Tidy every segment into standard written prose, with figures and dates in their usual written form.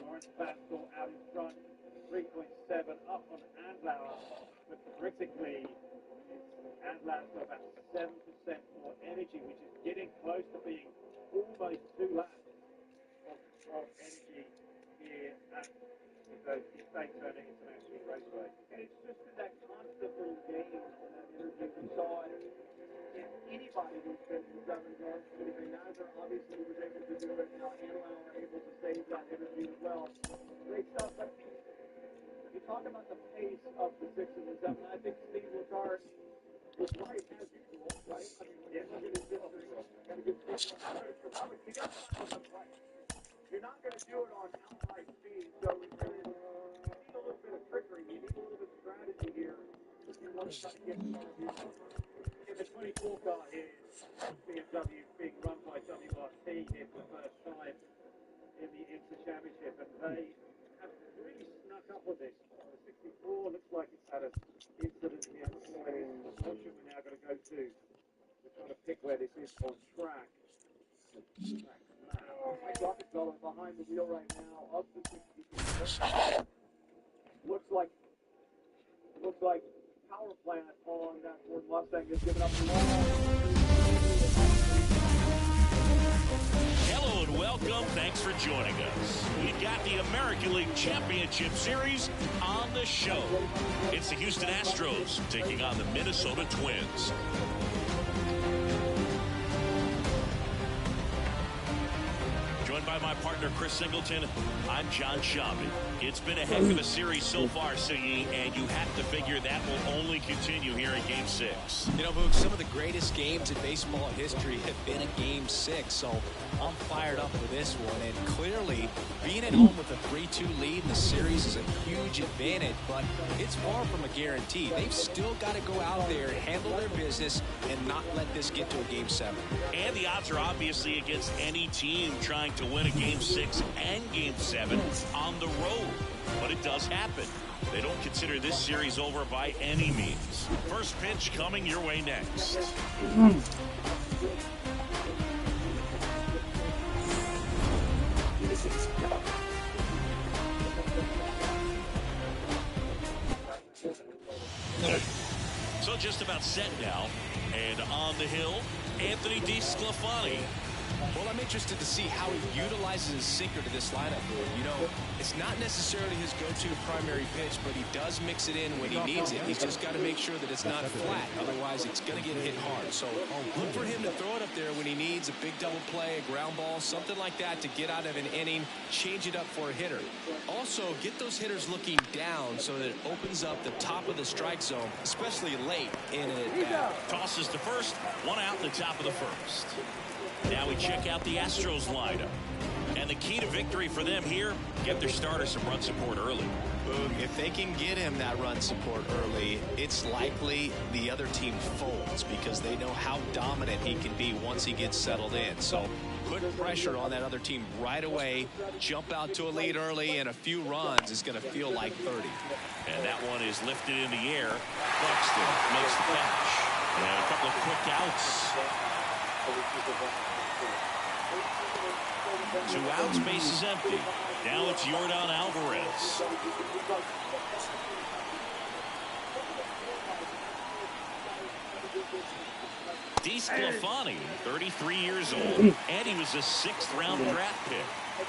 Lawrence Fastball out in front, 3.7 up on Andlauer, but critically, Andlauer's got about 7% more energy, which is getting close to being almost 2 laps of energy here at the Daytona International Raceway. And it's just that constant little gain on that energy we saw it. If anybody who's been to 7 months, Neither obviously was able to do it. Now Andlauer able to save that energy as well. Great stuff. But you talk about the pace of the 6 and the 7. I think Steve Letarte was right as usual, right? I mean, when you look at his history, got to give Steve credit for that. You got to find them right. You're not going to do it on outside speed, so you need a little bit of trickery. You need a little bit of strategy here if you want to try to get the RV. In the 24 car here, BMW being run by WRT here for the first time in the IMSA Championship, and they have really snuck up on this. The 64 looks like it's had an incident here. Looks like it's the portion we're now going to go to. We're trying to pick where this is on track. Mike Rockefeller behind the wheel right now of the 64. Looks like power plant on that Ford Mustang is giving up long. Hello and welcome. Thanks for joining us. We've got the American League Championship Series on the show. It's the Houston Astros taking on the Minnesota Twins. Joined by my partner, Chris Singleton, I'm John Shabby. It's been a heck of a series so far, Siggy, and you have to figure that will only continue here in Game 6. You know, Mook, some of the greatest games in baseball history have been a Game 6, so I'm fired up for this one. And clearly, being at home with a 3-2 lead in the series is a huge advantage, but it's far from a guarantee. They've still got to go out there, handle their business, and not let this get to a Game 7. And the odds are obviously against any team trying to win a Game 6 and Game 7 on the road. But it does happen. They don't consider this series over by any means. First pitch coming your way next. So just about set now. And on the hill, Anthony DeSclafani. Well, I'm interested to see how he utilizes his sinker to this lineup. You know, it's not necessarily his go-to primary pitch, but he does mix it in when he needs it. He's just got to make sure that it's not flat. Otherwise, it's going to get hit hard. So look for him to throw it up there when he needs a big double play, a ground ball, something like that to get out of an inning, change it up for a hitter. Also, get those hitters looking down so that it opens up the top of the strike zone, especially late in it. Tosses to first, one out in the top of the first. Now we check out the Astros lineup. And the key to victory for them here, get their starter some run support early. If they can get him that run support early, it's likely the other team folds because they know how dominant he can be once he gets settled in. So put pressure on that other team right away, jump out to a lead early, and a few runs is going to feel like 30. And that one is lifted in the air. Buxton makes the catch. And a couple of quick outs. 2 outs, base is empty. Now it's Yordan Alvarez. DeSclafani, 33 years old, and he was a 6th-round draft pick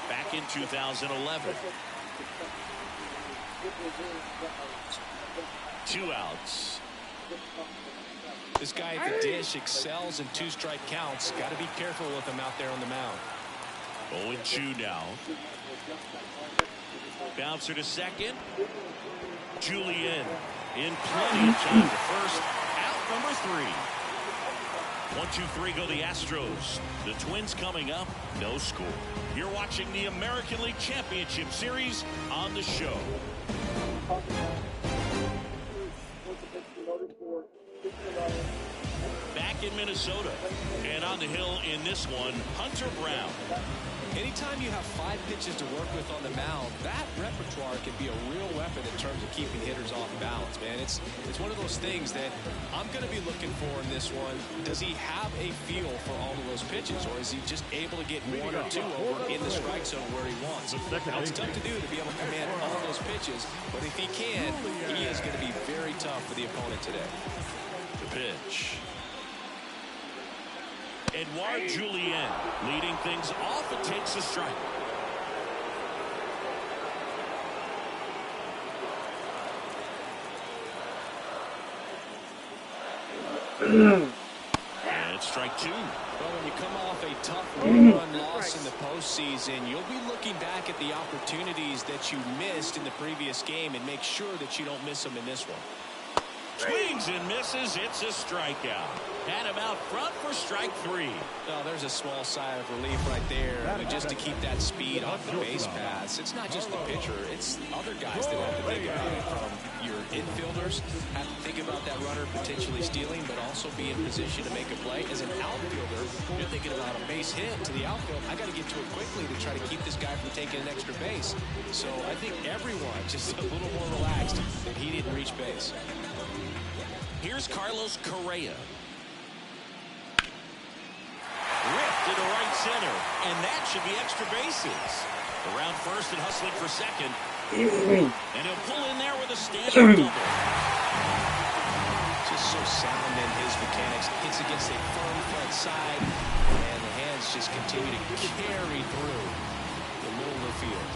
back in 2011. 2 outs. This guy at the dish excels in 2-strike counts. Got to be careful with him out there on the mound. 0-2 now. Bouncer to second. Julian in plenty of time to first. Out number 3. 1-2-3 go the Astros. The Twins coming up. No score. You're watching the American League Championship Series on the show. Back in Minnesota. Minnesota. And on the hill in this one, Hunter Brown. Anytime you have 5 pitches to work with on the mound, that repertoire can be a real weapon in terms of keeping hitters off balance, man. It's one of those things that I'm going to be looking for in this one. Does he have a feel for all of those pitches, or is he just able to get 1 or 2 over in the strike zone where he wants? Now, it's tough to do to be able to command all those pitches, but if he can, he is going to be very tough for the opponent today. The pitch. Edouard Julien leading things off. It takes a strike. And it's strike 2. Well, when you come off a tough run loss in the postseason, you'll be looking back at the opportunities that you missed in the previous game and make sure that you don't miss them in this one. Swings and misses. It's a strikeout. Had him out front for strike 3. Oh, there's a small sigh of relief right there. I mean, just to keep that speed off the base paths. It's not just the pitcher. It's other guys that have to think about it. From your infielders, have to think about that runner potentially stealing, but also be in position to make a play. As an outfielder, you're thinking about a base hit to the outfield. I got to get to it quickly to try to keep this guy from taking an extra base. So I think everyone just a little more relaxed that he didn't reach base. Here's Carlos Correa. Ripped into right center, and that should be extra bases. Around first and hustling for second. And he'll pull in there with a standing double. Just so sound in his mechanics. Hits against a firm front side, and the hands just continue to carry through the middle of the field.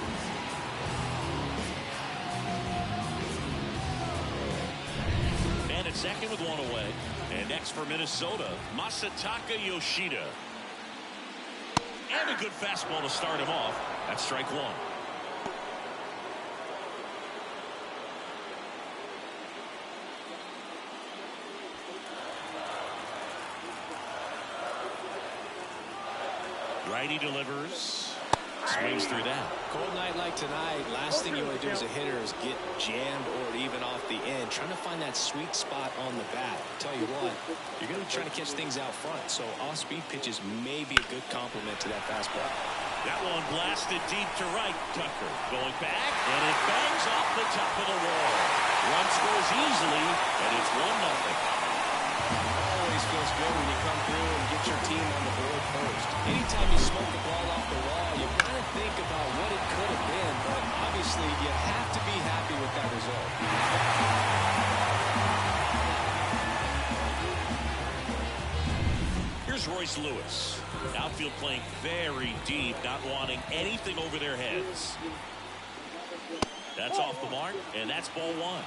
Second with 1 away. And next for Minnesota, Masataka Yoshida. And a good fastball to start him off. That's strike 1. Righty delivers. Swings through that. Cold night like tonight, last thing you want to do as a hitter is get jammed or even off the end. Trying to find that sweet spot on the bat. Tell you what, you're going to be trying to catch things out front, so off-speed pitches may be a good complement to that fastball. That one blasted deep to right. Tucker going back, and it bangs off the top of the wall. Run scores easily, and it's 1-0. Always feels good when you come through and get your team on the board first. Anytime you smoke the ball off the wall, you kind of think about what it could have been, but obviously you have to be happy with that result. Here's Royce Lewis. Outfield playing very deep, not wanting anything over their heads. That's off the mark, and that's ball 1.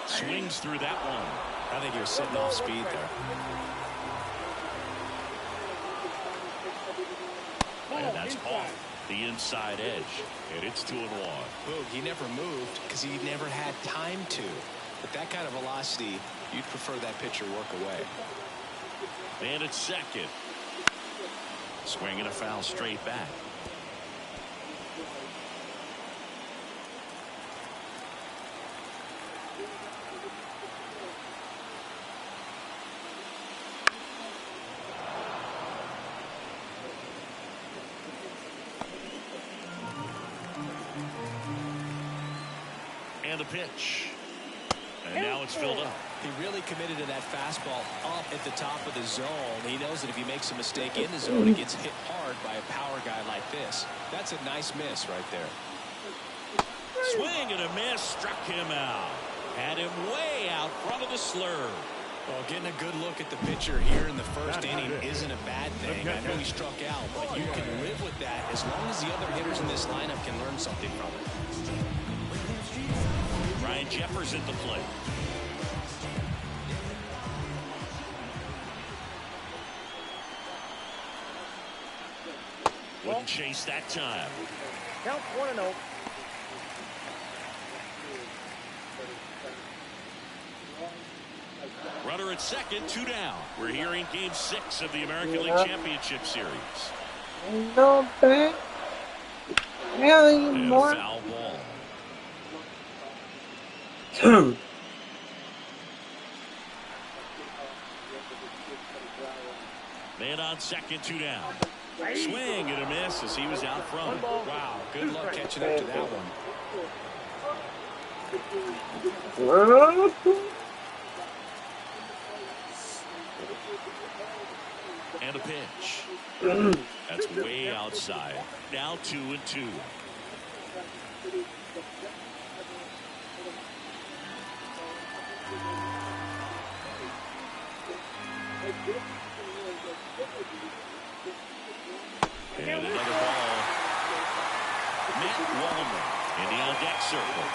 Swings through that one. I think he was sitting off speed there. And that's off the inside edge. And it's 2-1. Boog, he never moved because he never had time to. But that kind of velocity, you'd prefer that pitcher work away. And it's second. Swinging a foul straight back. And the pitch. And now it's filled up. He really committed to that fastball up at the top of the zone. He knows that if he makes a mistake in the zone, he gets hit hard by a power guy like this. That's a nice miss right there. Swing and a miss. Struck him out. Had him way out front of the slur. Well, getting a good look at the pitcher here in the first inning isn't a bad thing. I know he struck out, but you can live with that as long as the other hitters in this lineup can learn something from it. Ryan Jeffers at the plate. Wouldn't chase that time. Count 1-0. Runner at second, 2 down. We're here in Game 6 of the American League Championship Series. No bad. Really And more. a foul ball. Man on second, 2 down. Swing and a miss as he was out front. Wow, good luck catching up to that one. And a pitch. That's way outside. Now 2-2. And another ball. Matt Wallman in the on-deck circle.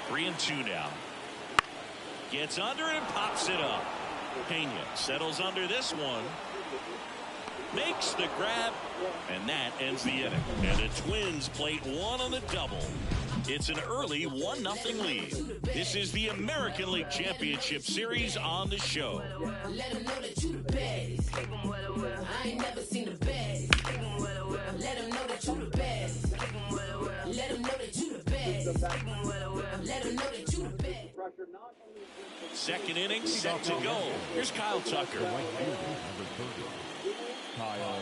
Three and 2 now. Gets under and pops it up. Pena settles under this one. Makes the grab. And that ends the inning. And the Twins plate one on the double. It's an early 1-0 lead. This is the American League Championship Series on the show. Let them know that you the best. I ain't never seen the best. Let them know that you the best. Let them know that you the best. Let them know that you the best. Second inning set to go. Here's Kyle Tucker. Kyle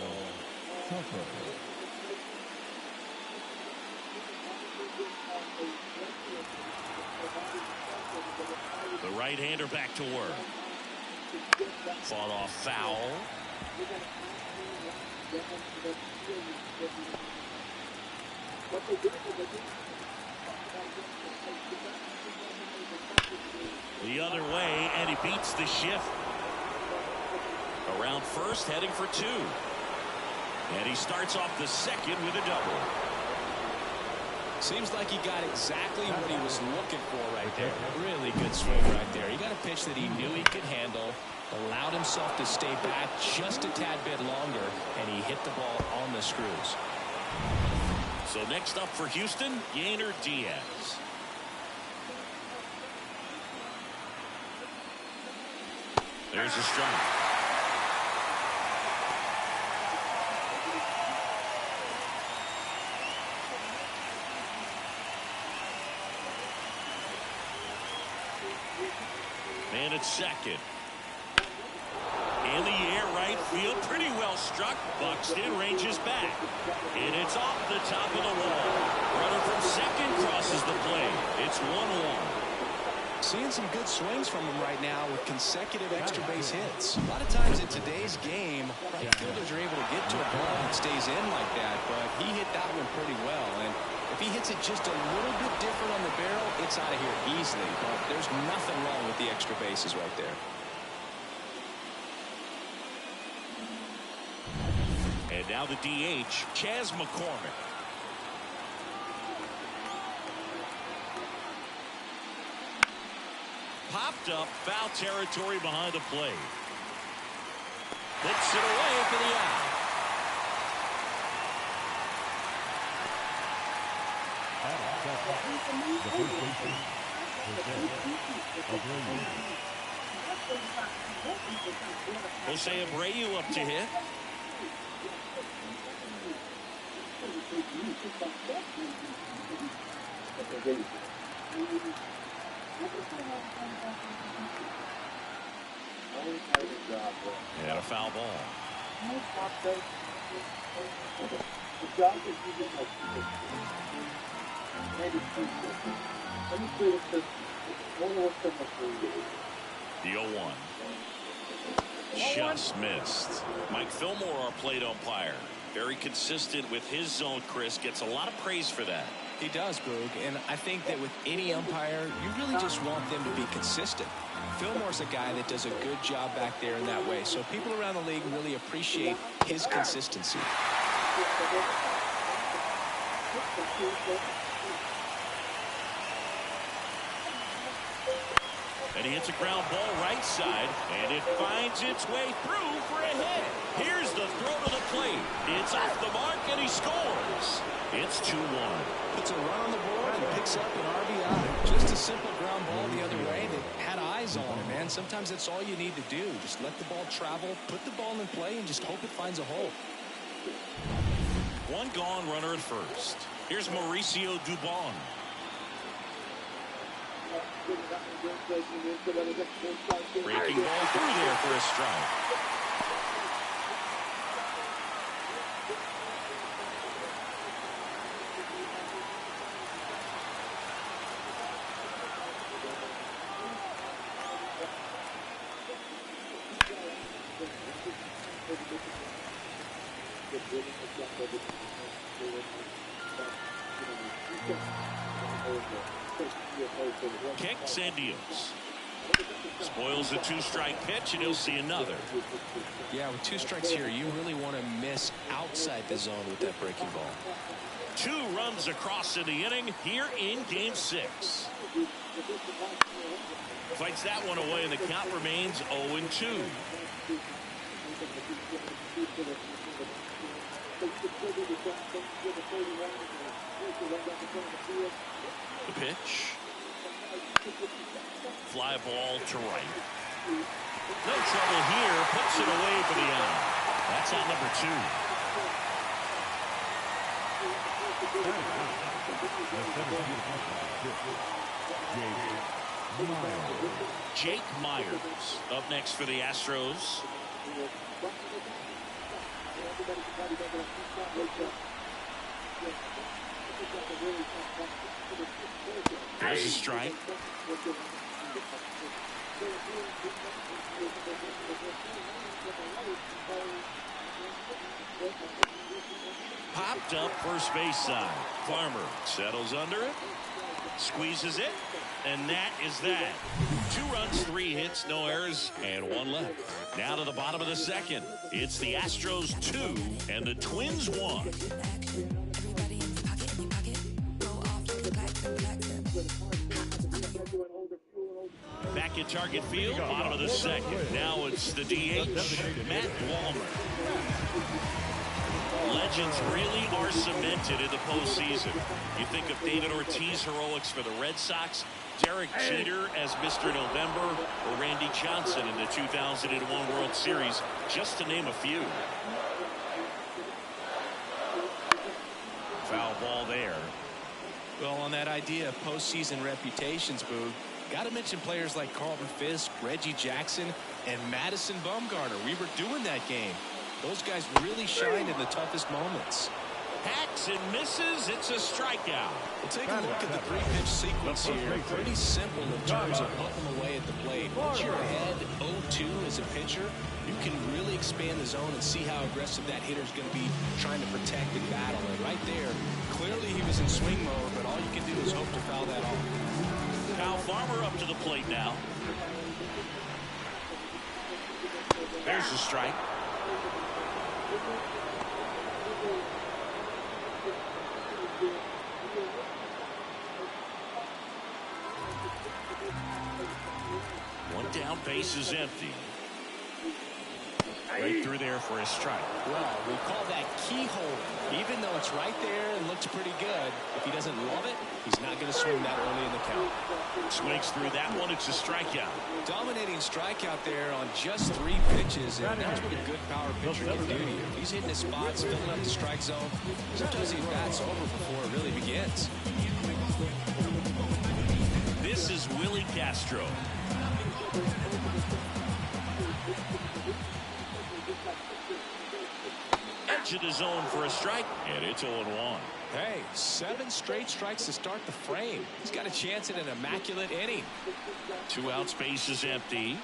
Tucker. The right-hander back to work. Fought off foul. The other way, and he beats the shift. Around first, heading for 2. And he starts off the second with a double. Seems like he got exactly what he was looking for right there. Really good swing right there. He got a pitch that he knew he could handle, allowed himself to stay back just a tad bit longer, and he hit the ball on the screws. So next up for Houston, Yainer Diaz. There's a strike. Man at second. In the air, right field, pretty well struck. Buxton ranges back. And it's off the top of the wall. Runner from second crosses the plate. It's 1-1. Seeing some good swings from him right now with consecutive extra base hits. A lot of times in today's game, right fielders are able to get to a ball that stays in like that, but he hit that one pretty well. And if he hits it just a little bit different on the barrel, it's out of here easily. But there's nothing wrong with the extra bases right there. And now the DH, Chas McCormick. Popped up, foul territory behind the plate. Hits it away for the out. Jose Abreu up to hit. And a foul ball. The 0-1. Just missed. Mike Fillmore, our plate umpire. Very consistent with his zone, Chris. Gets a lot of praise for that. He does, Boog, and I think that with any umpire, you really just want them to be consistent. Fillmore's a guy that does a good job back there in that way, so people around the league really appreciate his consistency. And he hits a ground ball right side, and it finds its way through for a hit. Here's the throw to the plate. It's off the mark, and he scores. It's 2-1. Puts a run on the board and picks up an RBI. Just a simple ground ball the other way that had eyes on it, man. Sometimes that's all you need to do. Just let the ball travel, put the ball in play, and just hope it finds a hole. One gone, runner at first. Here's Mauricio Dubon. Breaking ball through there for a strike. Kicks and deals. Spoils the 2-strike pitch, and he'll see another. Yeah, with 2 strikes here, you really want to miss outside the zone with that breaking ball. 2 runs across in the inning here in Game 6. Fights that one away, and the count remains 0-2. The pitch. Fly ball to right. No trouble here. Puts it away for the out. That's on number 2. Jake Myers up next for the Astros. There's a strike. Popped up first base side. Farmer settles under it, squeezes it, and that is that. 2 runs, 3 hits, no errors, and 1 left. Now to the bottom of the second. It's the Astros 2 and the Twins 1. Back at Target Field, bottom of the second. Now it's the DH, Matt Wallner. Legends really are cemented in the postseason. You think of David Ortiz heroics for the Red Sox, Derek Jeter as Mr. November, or Randy Johnson in the 2001 World Series, just to name a few. Foul ball there. Well, on that idea of postseason reputations, Boog, got to mention players like Carlton Fisk, Reggie Jackson, and Madison Bumgarner. We were doing that game. Those guys really shined in the toughest moments. Hacks and misses. It's a strikeout. We'll take a look at the 3-pitch sequence here. Pretty simple in terms of putting them away at the plate. Once you're ahead 0-2 as a pitcher, you can really expand the zone and see how aggressive that hitter's going to be trying to protect and battle. And right there, clearly he was in swing mode, but all you can do is hope to foul that off. Kyle Farmer up to the plate now. There's the strike. One down, base is empty. Right through there for a strike. Well, we call that keyhole. Even though it's right there and looks pretty good, if he doesn't love it, he's not going to swing that early in the count. Swings through that one. It's a strikeout. Dominating strikeout there on just 3 pitches, and that's what a good power pitcher can do to you. If he's hitting his spots, filling up the strike zone, sometimes he bats over before it really begins. This is Willie Castro. Edge of the zone for a strike, and it's 0-1. Hey, 7 straight strikes to start the frame. He's got a chance at an immaculate inning. 2 outs, base is empty.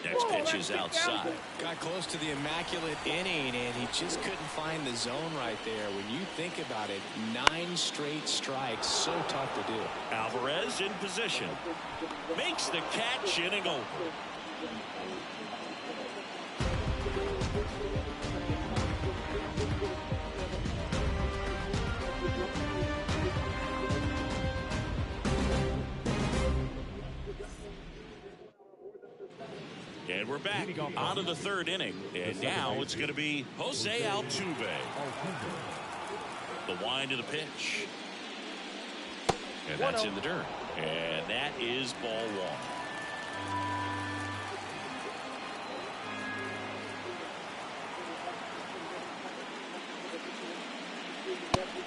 Next pitch is outside. Got close to the immaculate inning, and he just couldn't find the zone right there. When you think about it, 9 straight strikes, so tough to do. Alvarez in position. Makes the catch, inning over. And we're back on to the third inning. And now it's going to be Jose Altuve. The wind of the pitch. And that's in the dirt. And that is ball one.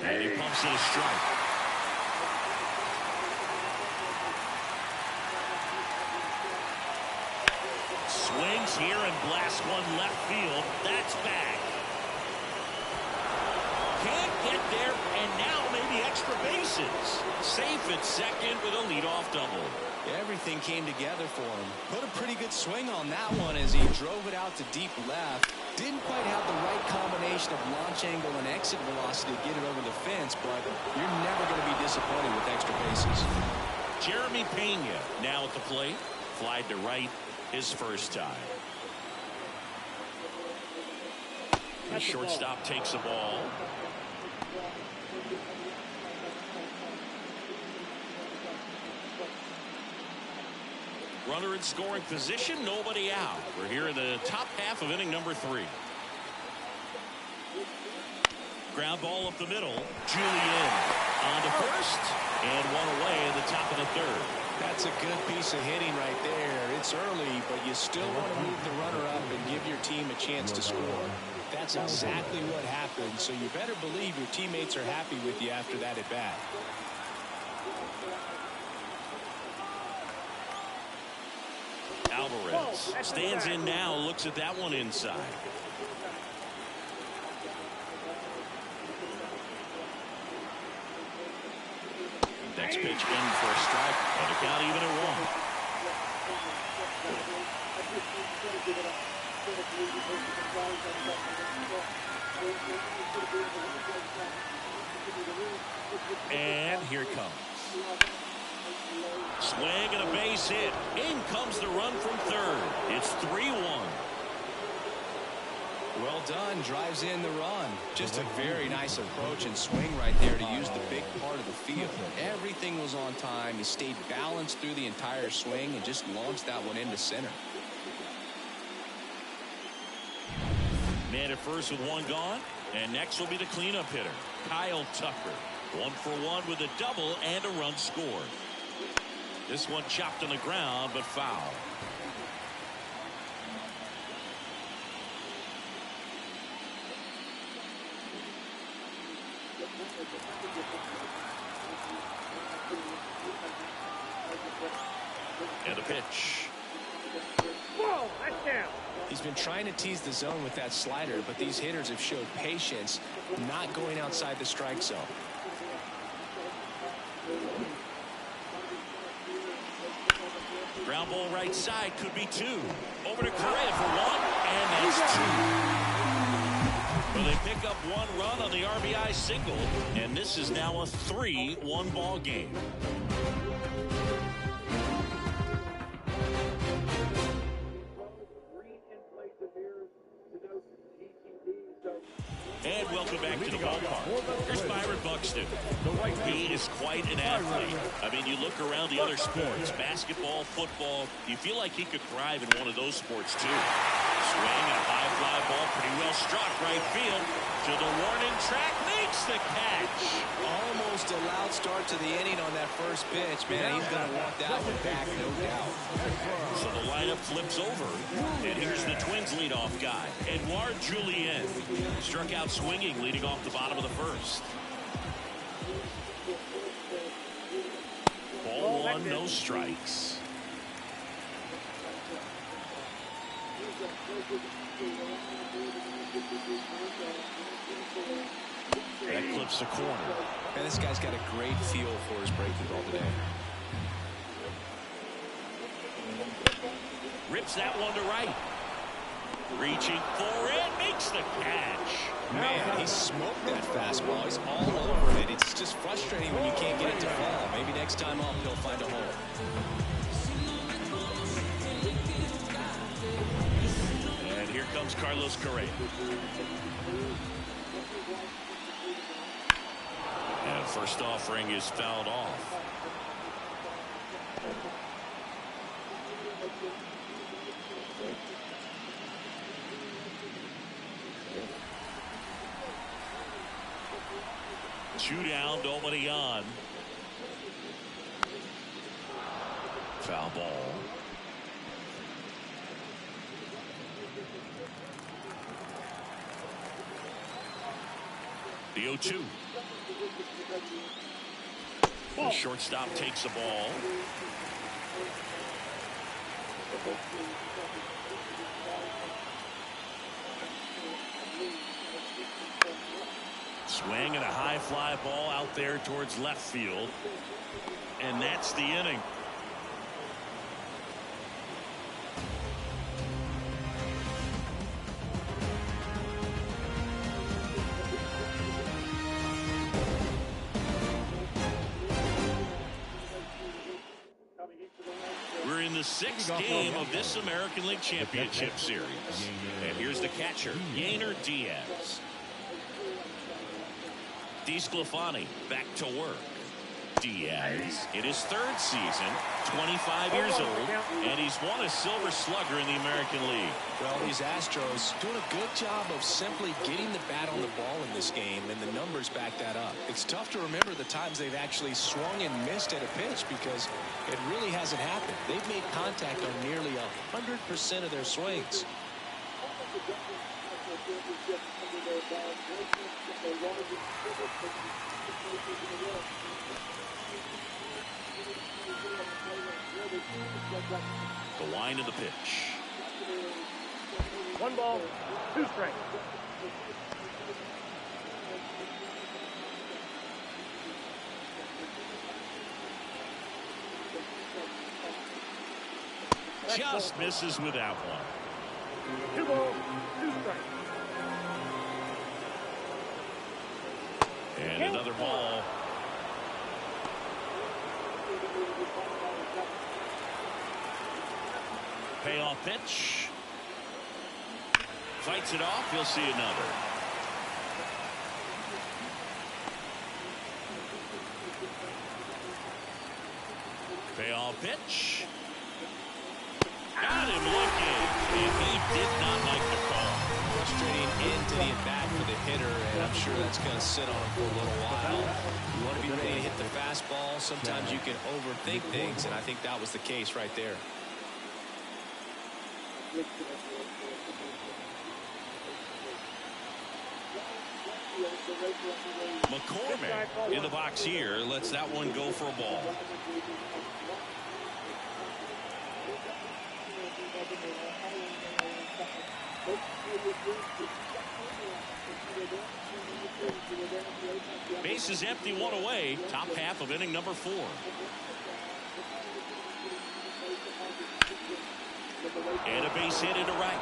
And he pumps it a strike. Swings here and blasts one left field. That's back. Can't get there, and now maybe extra bases. Safe at second with a leadoff double. Everything came together for him. Put a pretty good swing on that one as he drove it out to deep left. Didn't quite have the right combination of launch angle and exit velocity to get it over the fence, but you're never going to be disappointed with extra bases. Jeremy Pena now at the plate. Flied to right his first time. The shortstop takes the ball. Runner in scoring position, nobody out. We're here in the top half of inning number 3. Ground ball up the middle. Julian on to first, and one away in the top of the third. That's a good piece of hitting right there. It's early, but you still want to move the runner up and give your team a chance to score. That's exactly what happened, so you better believe your teammates are happy with you after that at bat. Alvarez stands in now, looks at that one inside. Next pitch in for a strike, and a count even at 1. And here it comes. Swing and a base hit. In comes the run from third. It's 3-1. Well done. Drives in the run. Just a very nice approach and swing right there to use the big part of the field. Everything was on time. He stayed balanced through the entire swing and just launched that one into center. Man at first with one gone. And next will be the cleanup hitter, Kyle Tucker. 1 for 1 with a double and a run scored. This one chopped on the ground, but foul. And a pitch. Whoa, that's down. He's been trying to tease the zone with that slider, but these hitters have showed patience, not going outside the strike zone. Ground ball right side, could be 2. Over to Correa for 1, and that's 2. Well, they pick up 1 run on the RBI single, and this is now a 3-1 ball game. And welcome back to the ballpark. Here's Byron Buxton. He is quite an athlete. I mean, you look around the other sports, basketball, football, you feel like he could thrive in one of those sports too. Swing and a high fly ball, pretty well struck right field to the warning track, makes the catch. Almost a loud start to the inning on that first pitch. Man, he's going to want that one back, no doubt. So the lineup flips over, and here's the Twins leadoff guy, Edouard Julien. Struck out swinging, leading off the bottom of the first. Ball 1, no strikes. That clips the corner. Man, this guy's got a great feel for his breaking ball today. Rips that one to right. Reaching for it, makes the catch. Man, he smoked that fastball. He's all over it. It's just frustrating when you can't get it to fall. Maybe next time up he'll find a hole. And here comes Carlos Correa. And first offering is fouled off. 2 down, nobody on. Foul ball. The 0-2. The shortstop takes the ball. Swing and a high fly ball out there towards left field. And that's the inning. We're in the 6th game of this American League Championship Series. And here's the catcher, Diaz. DeSclafani back to work. Diaz in his 3rd season, 25 years old, and he's won a Silver Slugger in the American League. Well, these Astros doing a good job of simply getting the bat on the ball in this game, and the numbers back that up. It's tough to remember the times they've actually swung and missed at a pitch because it really hasn't happened. They've made contact on nearly 100% of their swings. The line of the pitch. 1 ball, 2 strikes. Just misses with that one. 2 balls, 2 strikes. And another ball. Payoff pitch. Fights it off. He'll see another. Payoff pitch. Got him looking. And he did not like the call. Frustrating end to the at-bat for the hitter, and I'm sure that's going to sit on him for a little while. You want to be ready to hit the fastball. Sometimes you can overthink things, and I think that was the case right there. McCormick in the box here lets that one go for a ball. Base is empty, 1 away. Top half of inning number 4. And a base hit into right.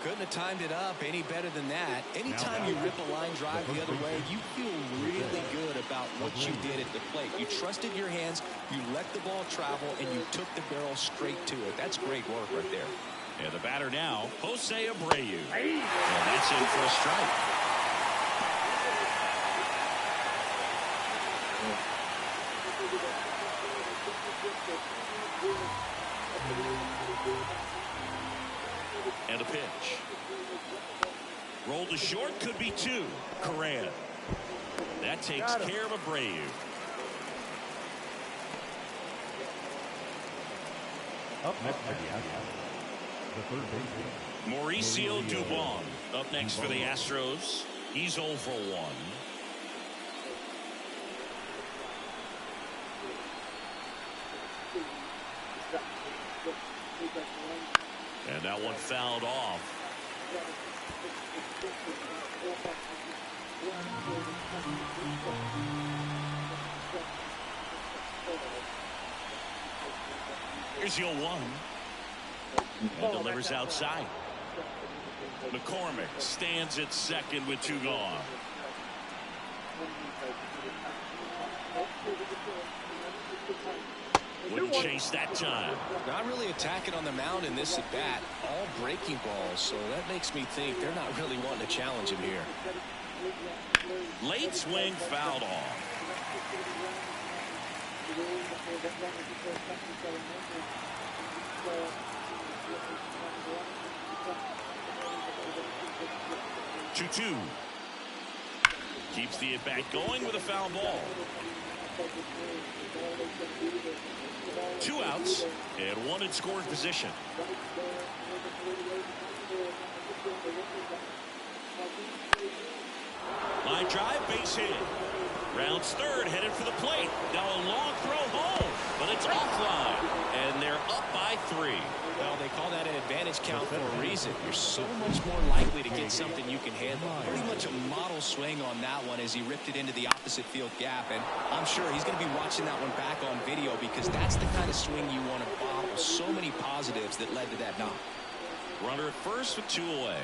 Couldn't have timed it up any better than that. Anytime you rip a line drive the other way, you feel really good about what you did at the plate. You trusted your hands, you let the ball travel, and you took the barrel straight to it. That's great work right there. And the batter now, Jose Abreu. And that's in for a strike. And a pitch. Roll to short, could be 2. Correa. That takes care of Abreu. Up next for the Astros, the third baseman, Mauricio Dubon up next for the Astros. He's 0 for 1. And that one fouled off. Here's your 1. And delivers outside. McCormick stands at second with 2 gone. Wouldn't chase that time. Not really attacking on the mound in this at bat. All breaking balls, so that makes me think they're not really wanting to challenge him here. Late swing fouled off. 2-2. Keeps the at-bat going with a foul ball. 2 outs and 1 in scoring position. Line drive, base hit. Rounds third, headed for the plate. Now a long throw home, but it's offline, and they're up by 3. Well, they call that an advantage count for a reason. You're so much more likely to get something you can handle. Pretty much a model swing on that one as he ripped it into the opposite field gap, and I'm sure he's going to be watching that one back on video because that's the kind of swing you want to bottle. So many positives that led to that knock. Runner at first with 2 away.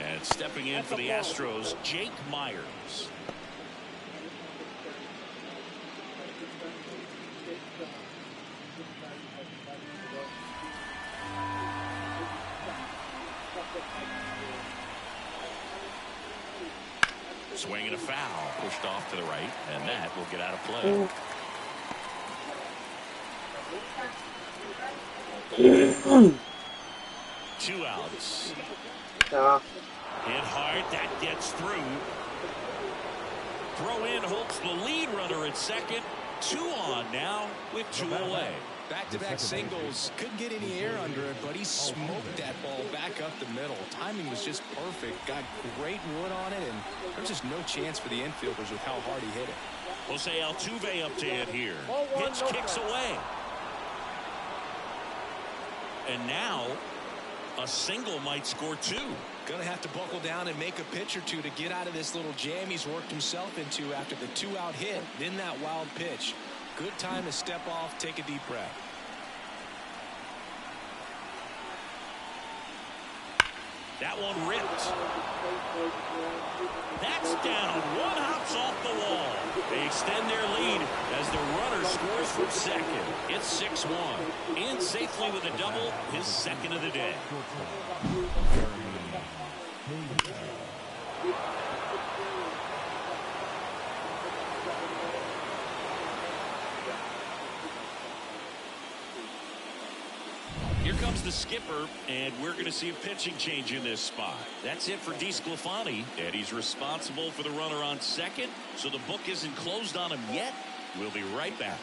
And stepping in for the Astros, Jake Myers. Swing and a foul, pushed off to the right, and that will get out of play. Two outs. Hit hard, that gets through. Throw in Holtz, the lead runner at second. 2 on now with 2 away. Back-to-back singles. Couldn't get any air under it, but he smoked that ball back up the middle. Timing was just perfect. Got great wood on it, and there's just no chance for the infielders with how hard he hit it. Jose Altuve up to hit here. Pitch kicks away. And now a single might score 2. Gonna have to buckle down and make a pitch or two to get out of this little jam he's worked himself into after the 2-out hit, then that wild pitch. Good time to step off, take a deep breath. That one ripped. That's down. 1 hops off the wall. They extend their lead as the runner scores from second. It's 6-1. In safely with a double, his second of the day. Here comes the skipper, and we're going to see a pitching change in this spot. That's it for DeSclafani, and he's responsible for the runner on second, so the book isn't closed on him yet. We'll be right back.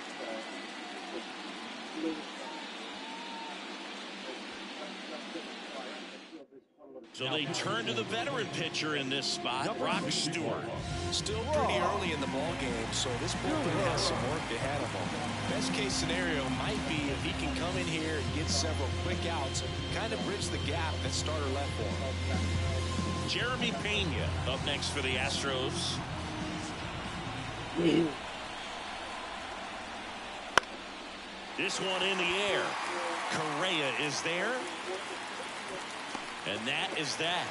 So they turn to the veteran pitcher in this spot, Brock Stewart. Still pretty early in the ball game, so this bullpen has some work ahead of him. Best case scenario might be if he can come in here and get several quick outs, kind of bridge the gap that starter left for him. Jeremy Pena up next for the Astros. This one in the air. Correa is there. And that is that.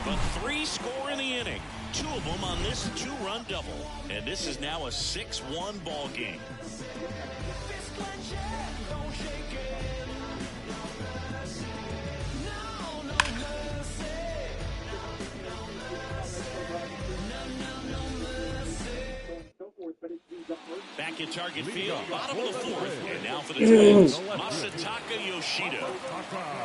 But 3 score in the inning. 2 of them on this 2-run double. And this is now a 6-1 ball game. Back in target field, bottom of the 4th. And now for the Twins, Masataka Yoshida.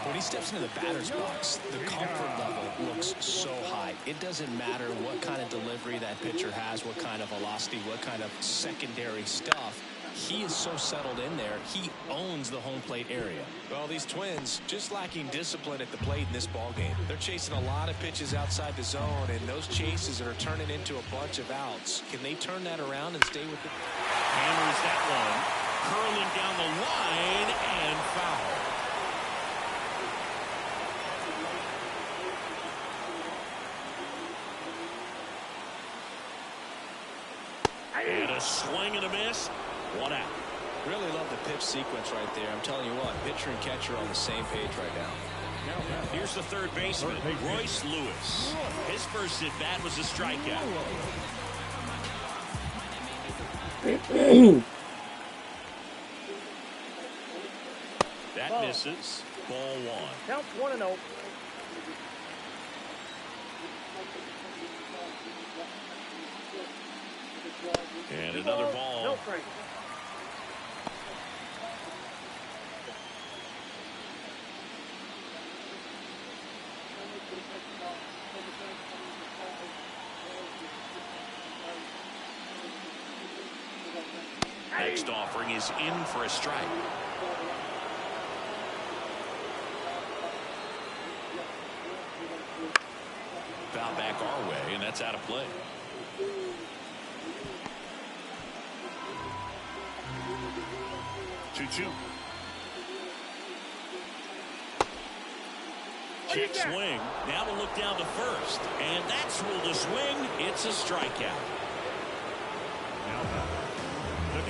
When he steps into the batter's box, the comfort level looks so high. It doesn't matter what kind of delivery that pitcher has, what kind of velocity, what kind of secondary stuff. He is so settled in there, he owns the home plate area. Well, these Twins just lacking discipline at the plate in this ball game. They're chasing a lot of pitches outside the zone, and those chases are turning into a bunch of outs. Can they turn that around and stay with it? Hammers that one, curling down the line, and foul. And a swing and a miss. 1 out. Really love the pitch sequence right there. I'm telling you what, pitcher and catcher are on the same page right now. Here's the third baseman, Royce Lewis. His first at bat was a strikeout. That misses. Ball 1. Count 1-0. And another ball. No strike. Next offering is in for a strike. Foul back our way, and that's out of play. Two. Check swing. Now to look down to first. And that's ruled a swing. It's a strikeout.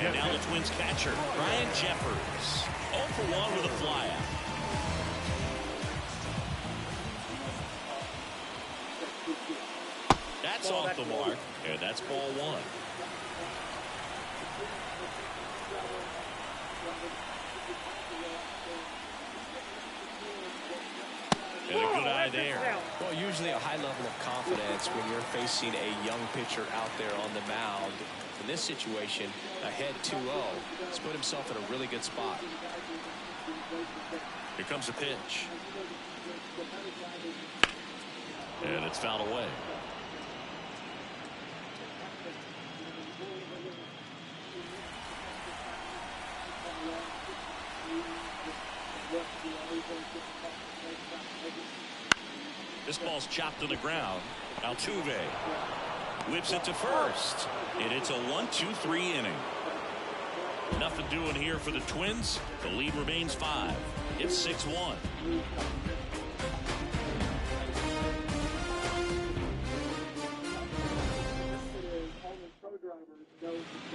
And now the Twins catcher, Brian Jeffers. 0 for 1 with a flyout. That's off the mark. And that's ball 1. And a good eye there. Well, usually a high level of confidence when you're facing a young pitcher out there on the mound. In this situation, ahead 2-0, he's put himself in a really good spot. Here comes a pitch. And it's fouled away. This ball's chopped to the ground. Altuve whips it to first. And it's a 1-2-3 inning. Nothing doing here for the Twins. The lead remains 5. It's 6-1.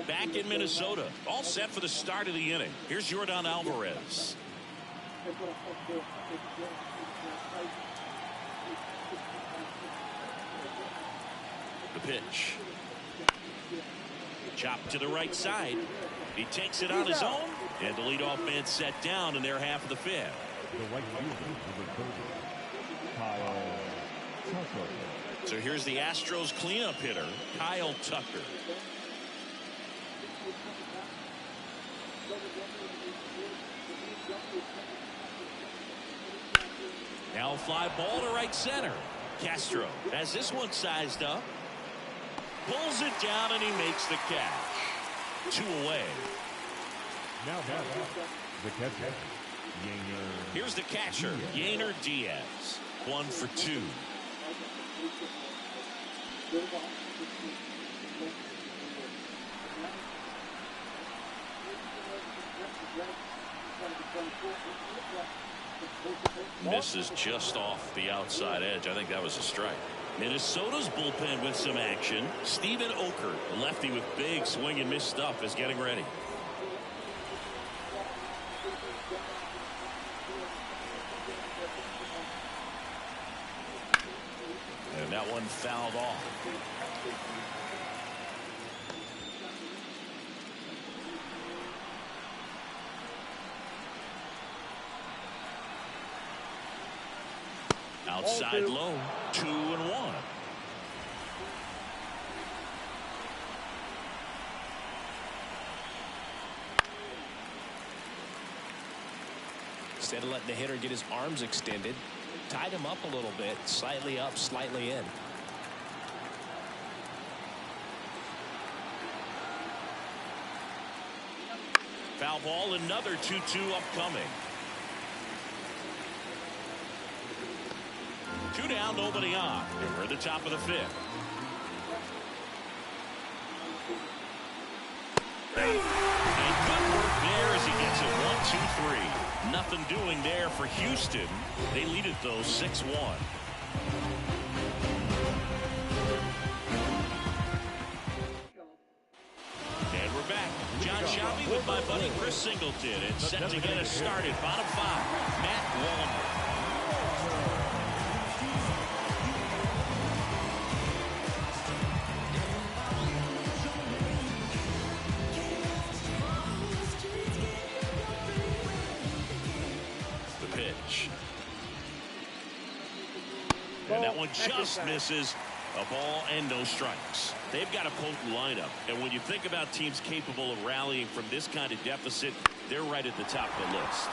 Back in Minnesota. All set for the start of the inning. Here's Yordan Alvarez. The pitch. Chopped to the right side. He takes it on his own. And the leadoff man set down in their half of the 5th. The right fielder, number 30, Kyle Tucker. So here's the Astros cleanup hitter, Kyle Tucker. Now a fly ball to right center. Castro has this one sized up. Pulls it down and he makes the catch. 2 away. Now back the catcher, Yainer. Here's the catcher, Yainer Diaz. 1 for 2. Misses just off the outside edge. I think that was a strike. Minnesota's bullpen with some action. Steven Oker, a lefty with big swing and miss stuff, is getting ready. And that one fouled off. Outside low, 2-1. Instead of letting the hitter get his arms extended, tied him up a little bit, slightly up, slightly in. Foul ball, another 2-2 upcoming. 2 down, nobody on. And we're at the top of the 5th. And good work there as he gets it 1-2-3. Nothing doing there for Houston. They lead it though 6-1. And we're back. John Shelby with my buddy Chris Singleton. And set to get us started. Bottom 5. Matt Wallner. And that one just misses. A ball and no strikes. They've got a potent lineup. And when you think about teams capable of rallying from this kind of deficit, they're right at the top of the list.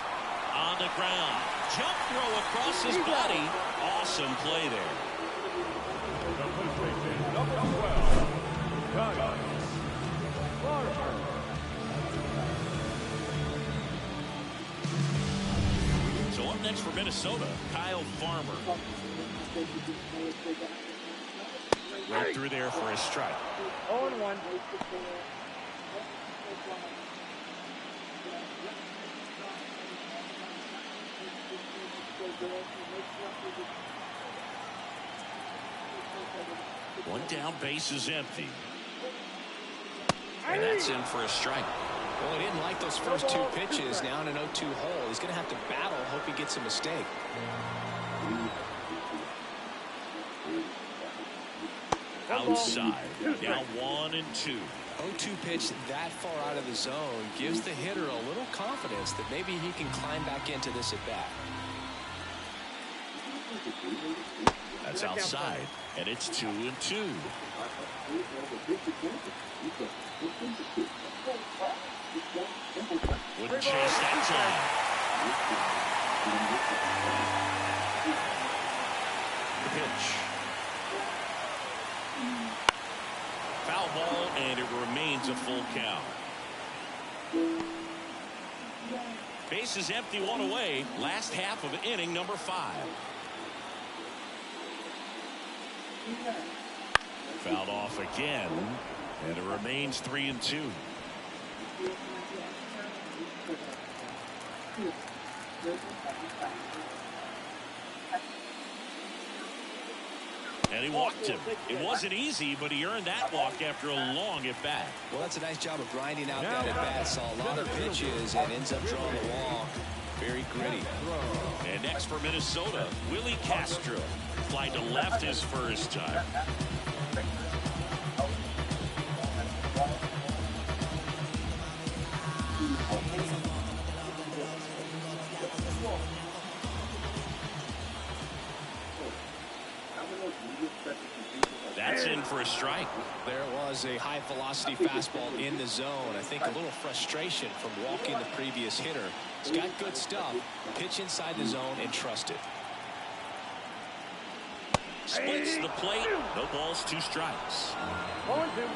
On the ground. Jump throw across his body. Awesome play there. Number 12, Kyle Tucker. Up next for Minnesota, Kyle Farmer. Right through there for a strike. 0-1. One down, base is empty. And that's in for a strike. Well, he didn't like those first two pitches. Now in an 0-2 hole. He's going to have to battle. Hope he gets a mistake. Outside. Now 1-2. 0-2 pitch that far out of the zone gives the hitter a little confidence that maybe he can climb back into this at bat. That's outside, and it's 2-2. Wouldn't chase that time. The pitch. Foul ball, and it remains a full count. Base is empty, one away. Last half of inning number 5. Fouled off again, and it remains 3-2. And he walked him. It wasn't easy, but he earned that walk after a long at-bat. Well, that's a nice job of grinding out that at-bat. Saw a lot of pitches and ends up drawing the walk. Very gritty. And next for Minnesota, Willie Castro. Flied to left his first time. That's in for a strike. There was a high-velocity fastball in the zone. I think a little frustration from walking the previous hitter. He's got good stuff. Pitch inside the zone and trust it. Splits the plate. No balls, 2 strikes. 0-2.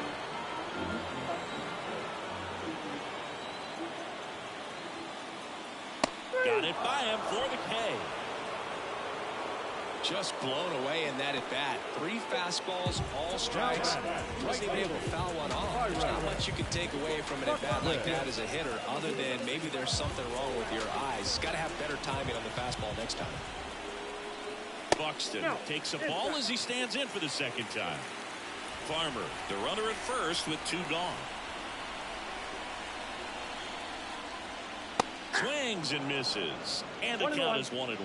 Got it by him for the K. Just blown away in that at-bat. 3 fastballs, all strikes. Wasn't even able to foul one off. There's not much you can take away from an at-bat like that as a hitter, other than maybe there's something wrong with your eyes. Got to have better timing on the fastball next time. Buxton takes a ball as he stands in for the second time. Farmer, the runner at first with 2 gone. Swings and misses. And the count is 1-1.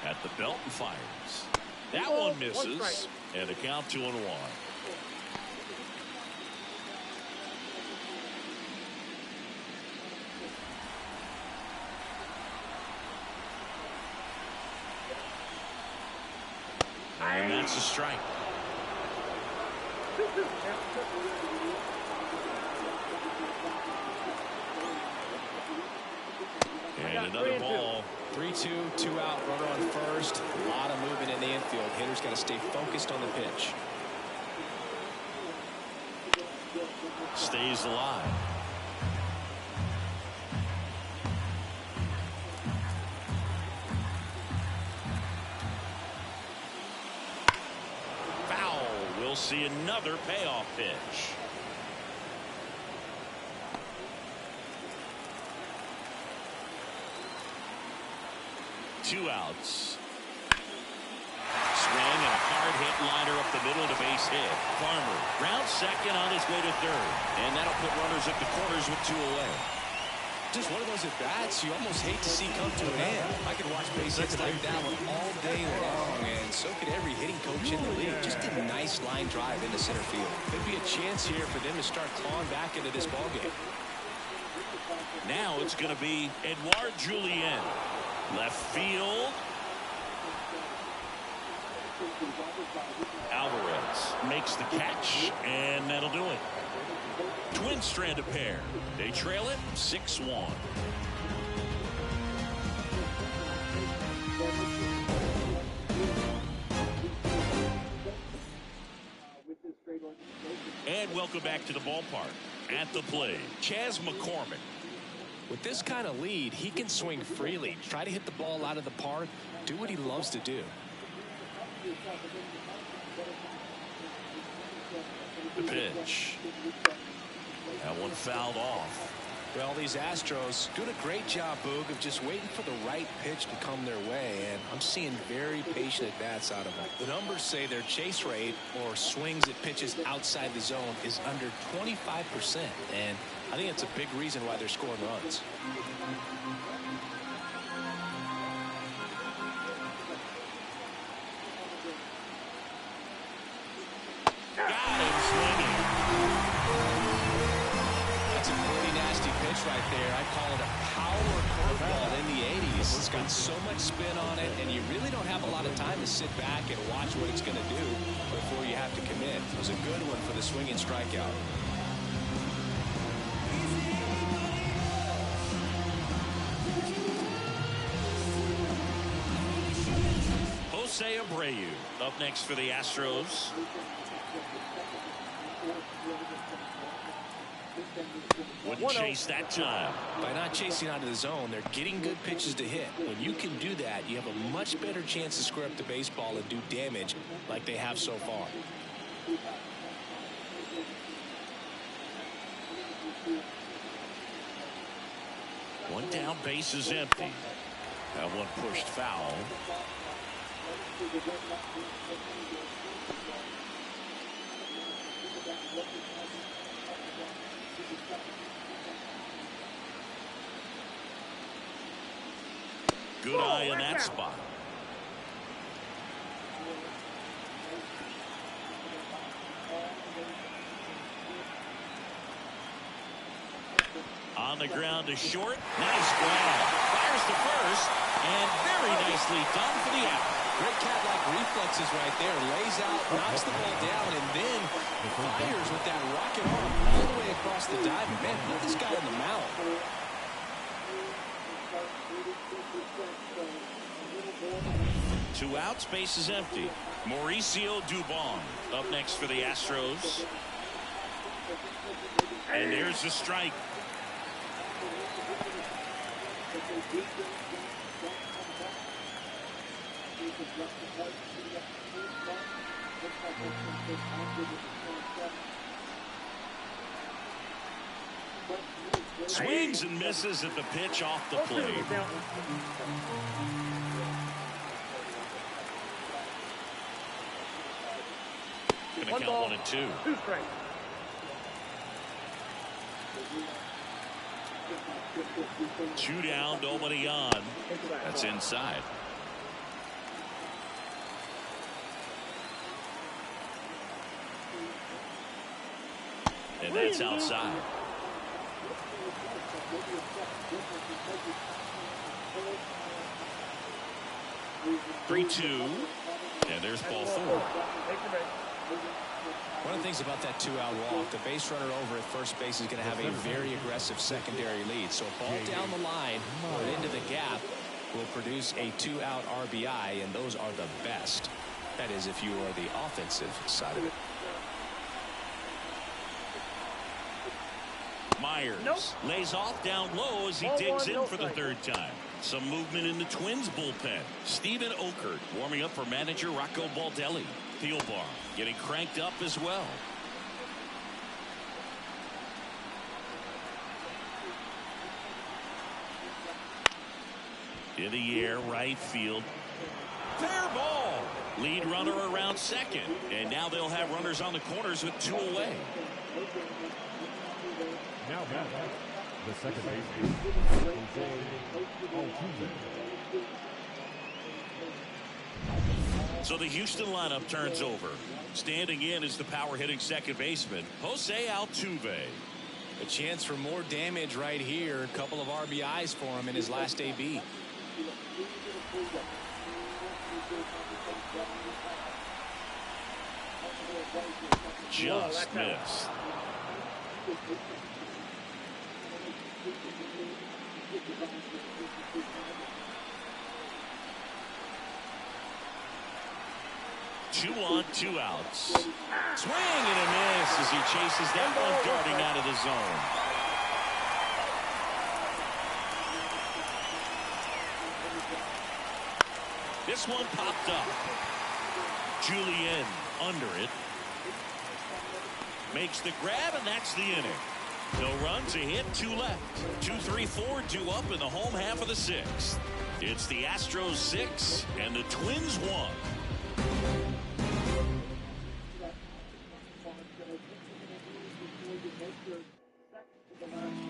At the belt and fires. That one misses. And the count 2-1. And that's a strike. And another ball. 3-2, 2 out, runner on first. A lot of movement in the infield. Hitter's got to stay focused on the pitch. Stays alive. Foul. We'll see another payoff pitch. Two outs. Swing and a hard hit liner up the middle to base hit. Farmer rounds second on his way to third. And that'll put runners at the corners with 2 away. Just one of those at-bats you almost hate to see come to an end. I could watch base hits like that one all day long, and so could every hitting coach in the league. Just a nice line drive into center field. Could be a chance here for them to start clawing back into this ballgame. Now it's going to be Edouard Julien. Left field. Alvarez makes the catch, and that'll do it. Twin stranded pair. They trail it 6-1. With this straight And welcome back to the ballpark. At the plate, Chas McCormick. With this kind of lead, he can swing freely, try to hit the ball out of the park, do what he loves to do. The pitch. That one fouled off. Well, these Astros doing a great job, Boog, of just waiting for the right pitch to come their way, and I'm seeing very patient at-bats out of them. The numbers say their chase rate, or swings at pitches outside the zone, is under 25%, and I think it's a big reason why they're scoring runs. Right there, I call it a power curveball in the 80s. It's got so much spin on it, and you really don't have a lot of time to sit back and watch what it's going to do before you have to commit. It was a good one for the swinging strikeout. Jose Abreu up next for the Astros. Wouldn't chase that time. By not chasing out of the zone, they're getting good pitches to hit. When you can do that, you have a much better chance to square up the baseball and do damage like they have so far. One down, base is empty. That one pushed foul. Good eye in that spot. On the ground to short. Nice grab. Fires to first. And very nicely done for the out. Great cat-like reflexes right there. Lays out, knocks the ball down, and then fires with that rocket arm all the way across the diamond. Man, put this guy in the mount. 2 outs, base is empty. Mauricio Dubon up next for the Astros. And there's the strike. Swings and misses at the pitch off the plate. Gonna count 1 and 2. 2 strikes. Two down, nobody on. That's inside. And that's outside. 3-2. And there's ball 4. One of the things about that 2-out walk, the base runner over at first base is going to have a very aggressive secondary lead. So a ball down the line or into the gap will produce a 2-out RBI, and those are the best. That is, if you are the offensive side of it. Myers lays off down low as he digs in for the 3rd time. Some movement in the Twins bullpen. Steven Okert warming up for manager Rocco Baldelli. Thielbar getting cranked up as well. In the air, right field. Fair ball. Lead runner around second. And now they'll have runners on the corners with 2 away. Now back, the second baseman, So the Houston lineup turns over. Standing in is the power-hitting second baseman, Jose Altuve. A chance for more damage right here. A couple of RBIs for him in his last AB. Just missed. 2 on, 2 outs. Swing and a miss as he chases that one darting out of the zone. This one popped up. Julien under it. Makes the grab, and that's the inning. No runs, a hit, 2 left. 2, 3, 4, 2 up in the home half of the 6th. It's the Astros 6 and the Twins 1.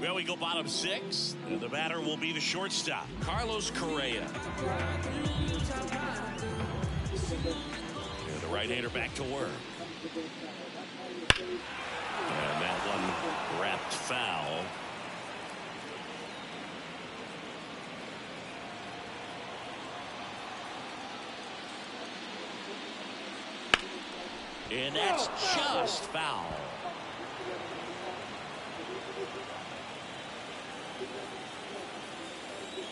Well, we go bottom 6, and the batter will be the shortstop, Carlos Correa. And the right-hander back to work. And that one wrapped foul. And that's just foul.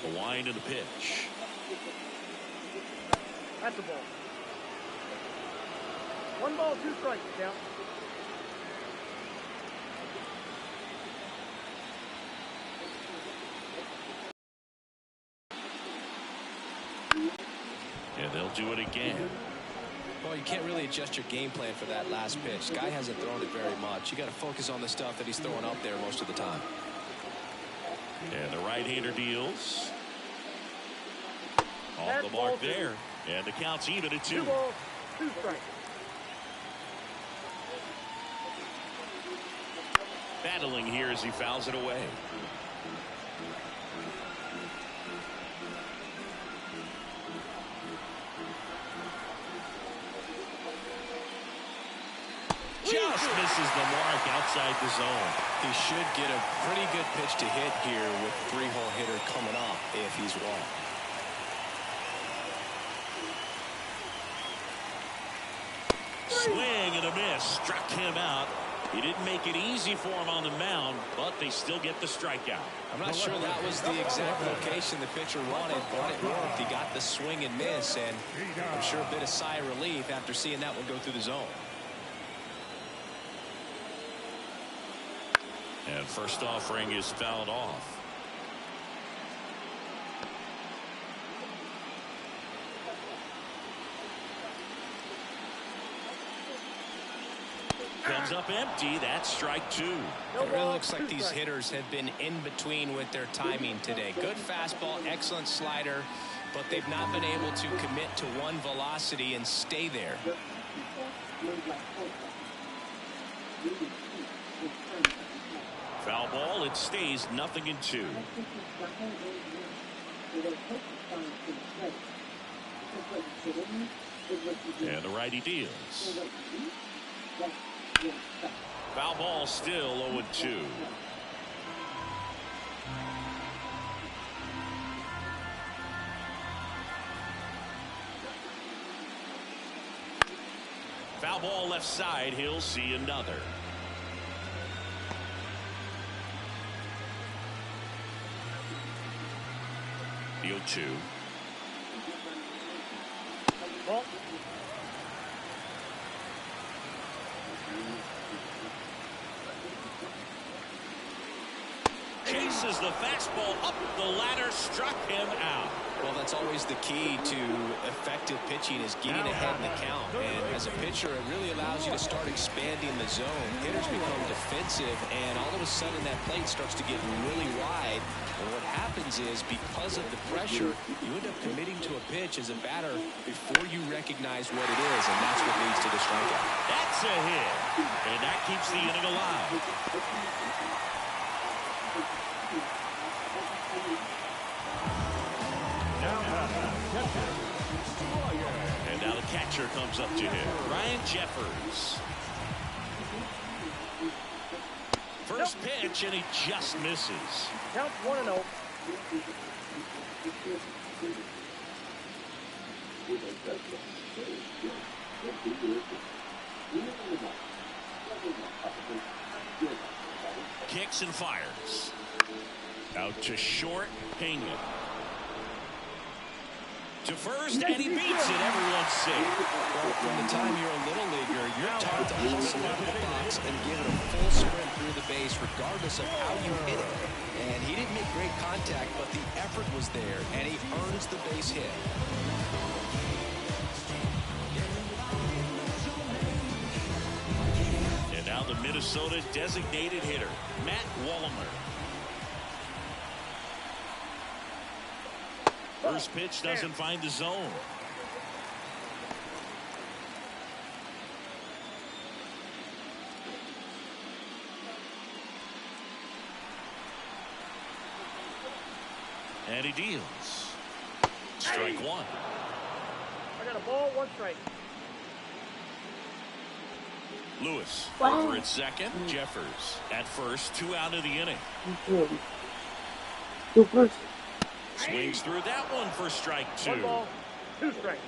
The wind of the pitch. That's the ball. 1 ball, 2 strikes, count. And they'll do it again. Well, you can't really adjust your game plan for that last pitch. Guy hasn't thrown it very much. You got to focus on the stuff that he's throwing up there most of the time. And the right-hander deals. Off the mark there. And the count's even at 2. 2 balls, 2 strikes. Battling here as he fouls it away. Just misses the mark outside the zone. He should get a pretty good pitch to hit here with 3-hole hitter coming up if he's wrong. Swing and a miss. Struck him out. He didn't make it easy for him on the mound, but they still get the strikeout. I'm not sure that was the exact location the pitcher wanted, but it worked. He got the swing and miss, and I'm sure a bit of sigh of relief after seeing that one go through the zone. And first offering is fouled off. Comes up empty. That's strike 2. It really looks like these hitters have been in between with their timing today. Good fastball, excellent slider, but they've not been able to commit to one velocity and stay there. Foul ball. It stays 0-2. And the righty deals. Foul ball, still 0-2. Foul ball left side. He'll see another. The 0-2. Ball. Chases the fastball up the ladder, struck him out. Well, that's always the key to effective pitching, is getting ahead in the count. And as a pitcher, it really allows you to start expanding the zone. Hitters become defensive, and all of a sudden that plate starts to get really wide. And what happens is, because of the pressure, you end up committing to a pitch as a batter before you recognize what it is, and that's what leads to the strikeout. That's a hit, and that keeps the inning alive. And now the catcher comes up to him, Ryan Jeffers. First pitch, and he just misses. Count 1-0. Kicks and fires. Out to short, Pena. To first, and he beats it. Everyone's save. Well, from the time you're a little leaguer, you're taught to hustle out of the box and give it a full sprint through the base regardless of how you hit it. And he didn't make great contact, but the effort was there, and he earns the base hit. And now the Minnesota designated hitter, Matt Wallner. First pitch doesn't find the zone. And he deals. Strike one. I got a ball, 1 strike. Lewis Wow. over at second. Jeffers at first. 2 out of the inning. Two first. Swings through that one for strike 2. 1 ball, 2 strikes.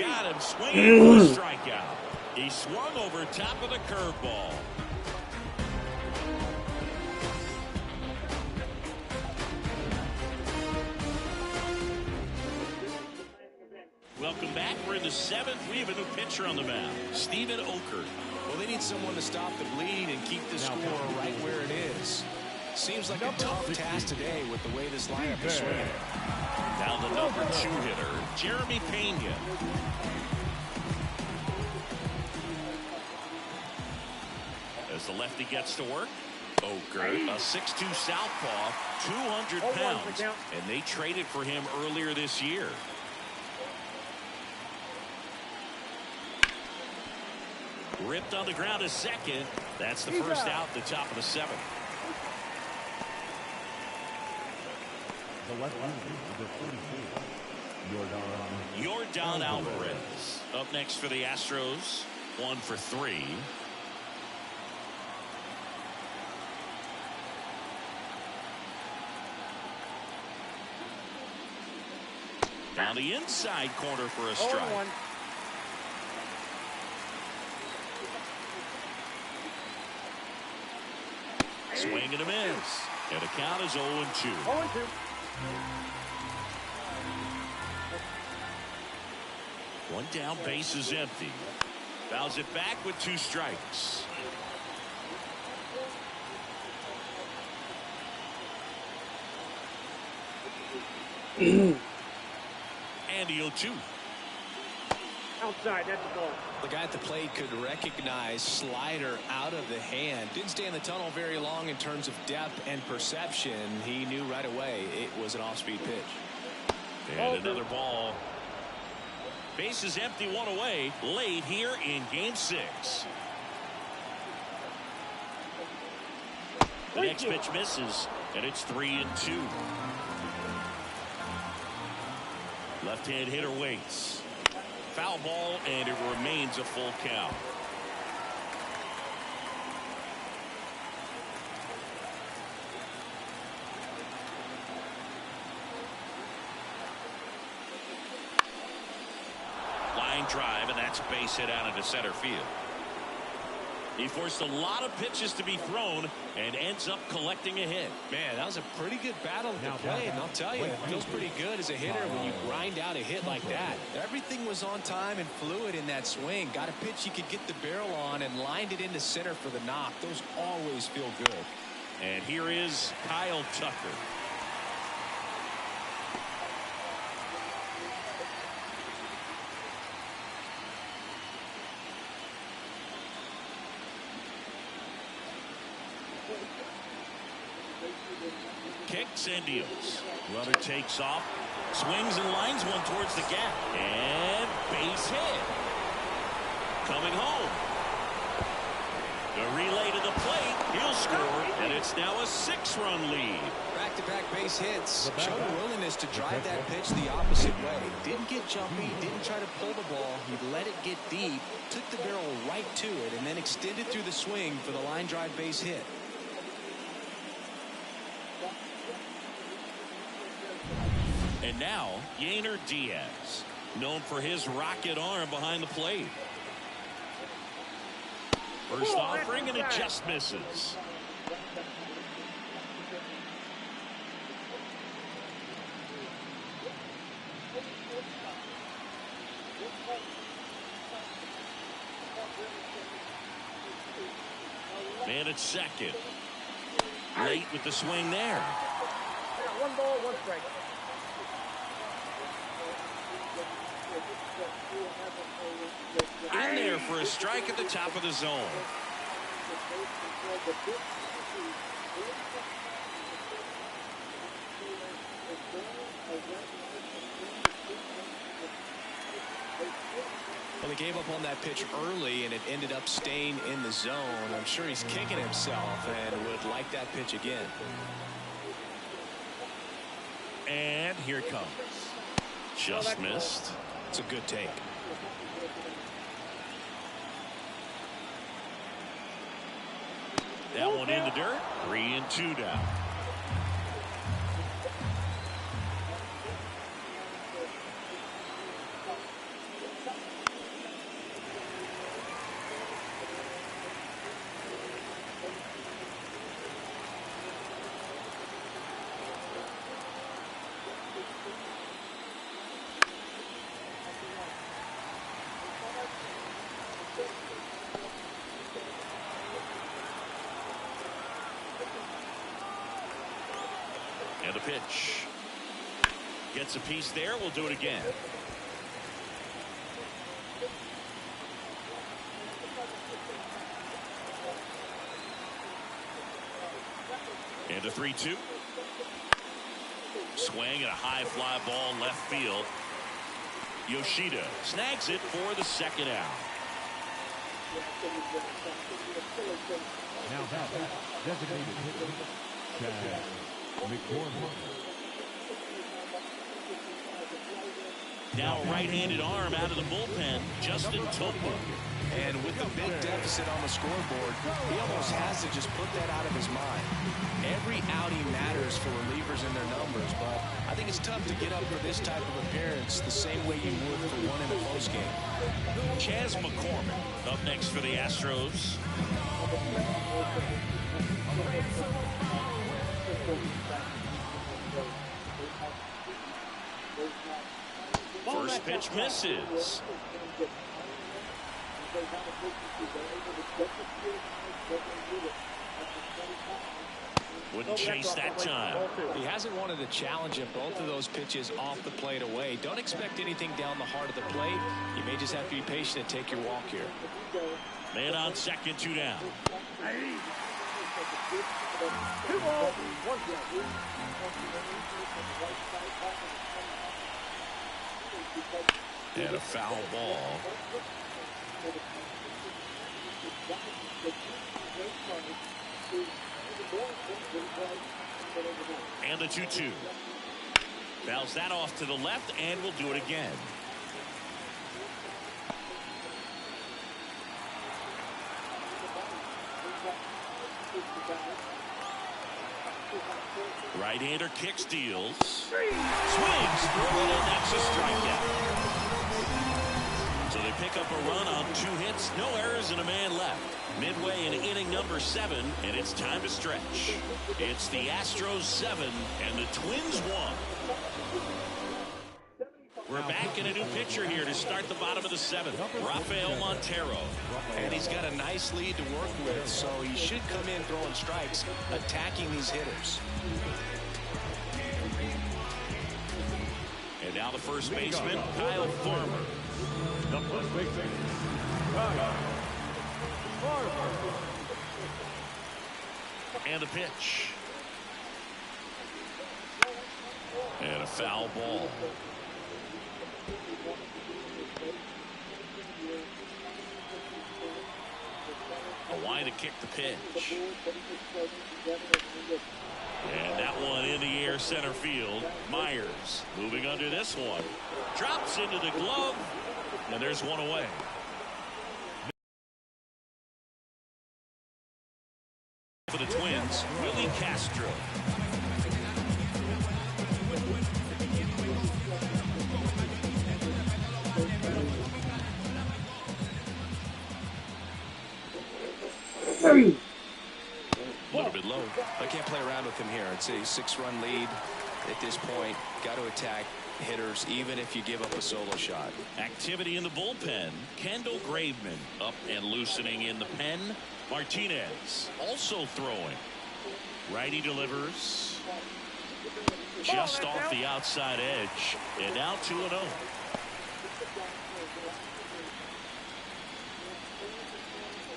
Got him swinging for a strikeout. He swung over top of the curveball. Welcome back. We're in the 7th. We have a new pitcher on the mound, Steven Oker. Well, they need someone to stop the bleed and keep the score right where it is. Seems like a tough task today with the way this lineup is swinging. Now the number 2 hitter, Jeremy Pena. As the lefty gets to work, Oker, a 6'2 southpaw, 200 pounds, and they traded for him earlier this year. Ripped on the ground to second. That's the first out at the top of the 7th. The left fielder, number 44, Yordan Alvarez up next for the Astros. 1 for 3. Down the inside corner for a strike. 0-1. Swing and a miss. And the count is 0-2. 0-2. One down, base is empty. Fouls it back with 2 strikes. And the 0-2. Outside, that's the ball. The guy at the plate could recognize slider out of the hand. Didn't stay in the tunnel very long in terms of depth and perception. He knew right away it was an off-speed pitch. And another ball. Base is empty, 1 away. Late here in Game 6. The next pitch misses, and it's 3-2. Left-hand hitter waits. Foul ball, and it remains a full count. Line drive, and that's a base hit out into center field. He forced a lot of pitches to be thrown and ends up collecting a hit. Man, that was a pretty good battle at the plate, and I'll tell you, it feels pretty good as a hitter when you grind out a hit like that. Everything was on time and fluid in that swing. Got a pitch you could get the barrel on and lined it into center for the knock. Those always feel good. And here is Kyle Tucker. Kicks and deals. Runner takes off, swings and lines one towards the gap, and base hit. Coming home. The relay to the plate. He'll score, and it's now a 6-run lead. Back-to-back base hits. Showed a willingness to drive that pitch the opposite way. Didn't get jumpy, didn't try to pull the ball. He let it get deep, took the barrel right to it, and then extended through the swing for the line drive base hit. And now, Yainer Diaz, known for his rocket arm behind the plate. First offering, and it just misses. at second. Late with the swing there. I got 1 ball, 1 strike. In there for a strike at the top of the zone. Well, he gave up on that pitch early, and it ended up staying in the zone. I'm sure he's kicking himself and would like that pitch again. And here it comes. Just missed. It's a good take. That one in the dirt. 3-2 down. And a pitch. Gets a piece there. We'll do it again. And a 3-2. Swing and a high fly ball left field. Yoshida snags it for the second out. Now that designated hitter, Chad McCormick. Now a right-handed arm out of the bullpen, Justin Topman. And with the big deficit on the scoreboard, he almost has to just put that out of his mind. Every outing matters for relievers and their numbers, but I think it's tough to get up for this type of appearance the same way you would for one in a close game. Chas McCormick up next for the Astros. First pitch misses. Wouldn't chase that time. He hasn't wanted to challenge at both of those pitches off the plate away. Don't expect anything down the heart of the plate. You may just have to be patient and take your walk here. Man on second, 2 down. 2 balls, 1 strike. And a foul ball. And the 2-2. Fouls that off to the left, and we'll do it again. Right-hander kick steals. Swings through it, and that's a strikeout. So they pick up a run on 2 hits, no errors, and a man left. Midway in inning number 7, and it's time to stretch. It's the Astros 7 and the Twins 1. We're back in a new pitcher here to start the bottom of the 7th. Rafael Montero. And he's got a nice lead to work with, so he should come in throwing strikes, attacking these hitters. And now the first baseman, Kyle Farmer. The first baseman, Kyle Farmer. And a pitch. And a foul ball. Hawaii to kick the pitch. And that one in the air center field. Myers moving under this one. Drops into the glove. And there's one away. For the Twins, Willie Castro. A little bit low. I can't play around with him here. It's a 6-run lead at this point. Got to attack. hitters, even if you give up a solo shot. Activity in the bullpen. Kendall Graveman up and loosening in the pen. Martinez also throwing. Righty delivers. Just off the outside edge. And now 2-0.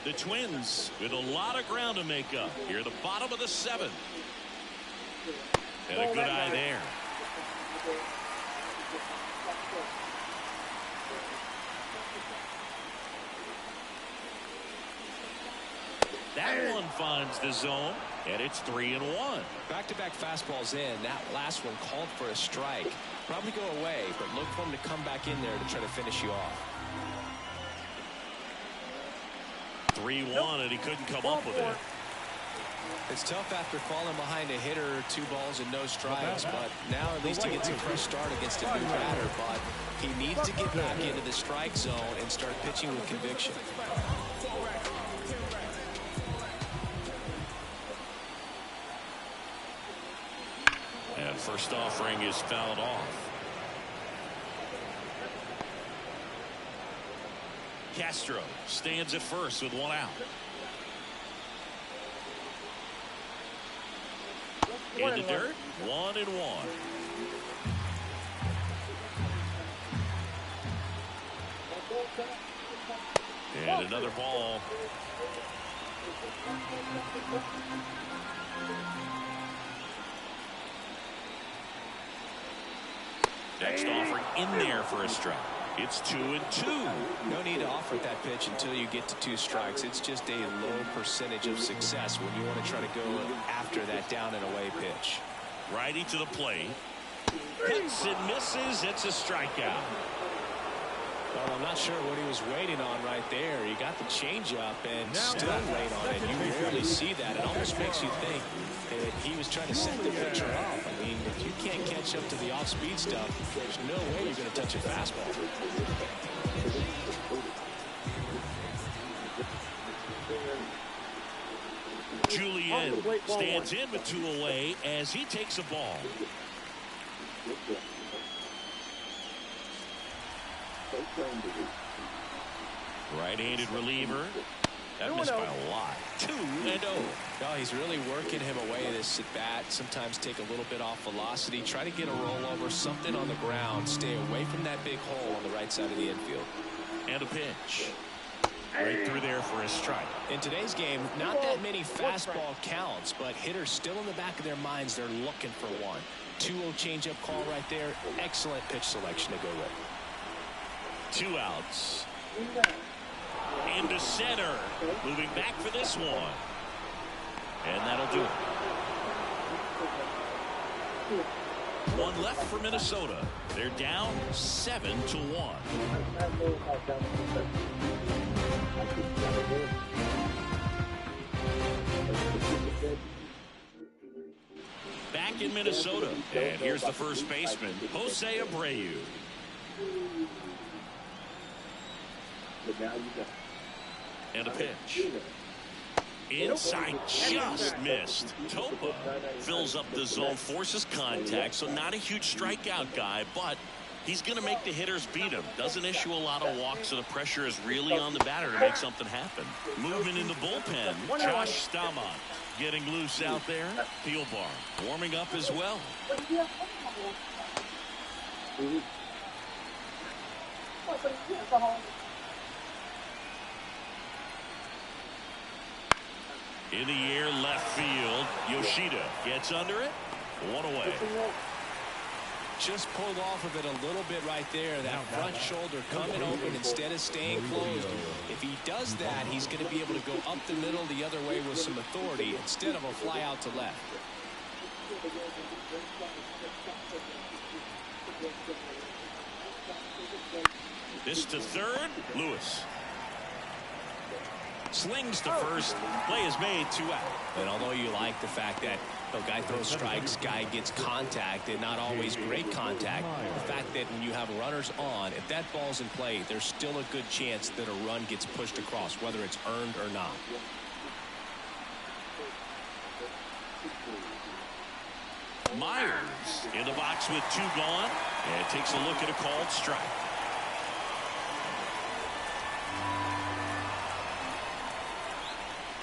The Twins with a lot of ground to make up. Here at the bottom of the 7th. And a good eye there. That one finds the zone, and it's 3-1. Back-to-back fastballs in. That last one called for a strike. Probably go away, but look for him to come back in there to try to finish you off. 3-1, and he couldn't come up with it. It's tough after falling behind a hitter, 2 balls and no strikes, but now at least he gets a fresh start against a new batter, but he needs to get back into the strike zone and start pitching with conviction. And first offering is fouled off. Castro stands at first with 1 out. In the dirt, 1-1. And another ball. Next offering in there for a strike. It's 2-2. No need to offer that pitch until you get to 2 strikes. It's just a low percentage of success when you want to try to go after that down and away pitch. Righty to the plate. Hits and misses. It's a strikeout. Well, I'm not sure what he was waiting on right there. He got the changeup and still late on it. You rarely see that. It almost makes you think that he was trying to set the pitcher up. I mean, if you can't catch up to the off-speed stuff, there's no way you're going to touch a fastball. Julian stands in with 2 away as he takes a ball. Right-handed reliever. That missed by a lot. 2-0. No, he's really working him away this at bat. Sometimes take a little bit off velocity. Try to get a rollover, something on the ground. Stay away from that big hole on the right side of the infield. And a pitch. Right through there for a strike. In today's game, not that many fastball counts, but hitters still in the back of their minds, they're looking for one. 2-0 changeup call right there. Excellent pitch selection to go with. 2 outs. Into center. Moving back for this one. And that'll do it. 1 left for Minnesota. They're down 7-1. Back in Minnesota. And here's the first baseman, Jose Abreu. And a pitch. Inside, just missed. Topa fills up the zone, forces contact, so not a huge strikeout guy, but he's going to make the hitters beat him. Doesn't issue a lot of walks, so the pressure is really on the batter to make something happen. Movement in the bullpen. Josh Staumont getting loose out there. Thielbar warming up as well. In the air, left field. Yoshida gets under it. 1 away. Just pulled off of it a little bit right there. That front shoulder coming open instead of staying closed. If he does that, he's going to be able to go up the middle the other way with some authority instead of a fly out to left. This to third. Lewis slings to first. Play is made. 2 out. And although you like the fact that the guy throws strikes, guy gets contact, and not always great contact, the fact that when you have runners on, if that ball's in play, there's still a good chance that a run gets pushed across, whether it's earned or not. Myers in the box with 2 gone, and takes a look at a called strike.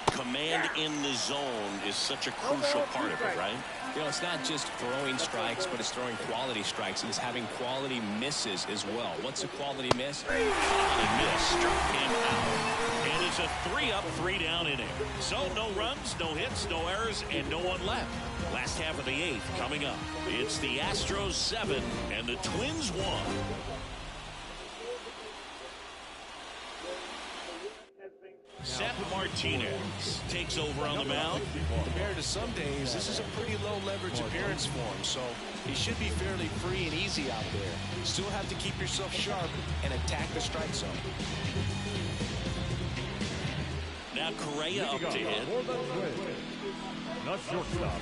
Command in the zone is such a crucial part of it, right? You know, it's not just throwing strikes, but it's throwing quality strikes. It's having quality misses as well. What's a quality miss? Quality miss struck him out. And it's a 3-up, 3-down inning. So no runs, no hits, no errors, and no one left. Last half of the 8th coming up. It's the Astros 7 and the Twins 1. Seth Martinez takes over on the mound. Compared to some days, this is a pretty low leverage appearance for him, so he should be fairly free and easy out there. You still have to keep yourself sharp and attack the strike zone. Now Correa up to hit. Not shortstop.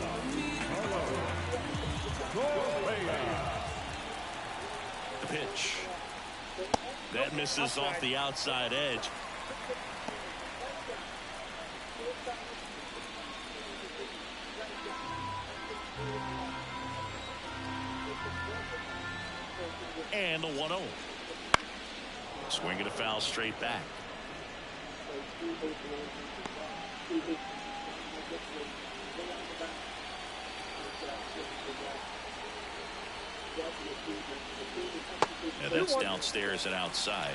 The pitch. That misses off the outside edge. And the 1-0. Swinging a foul straight back. And that's downstairs and outside.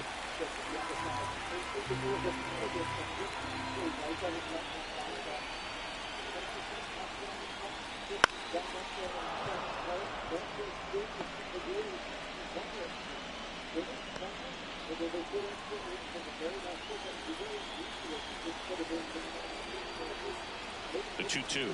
The 2-2.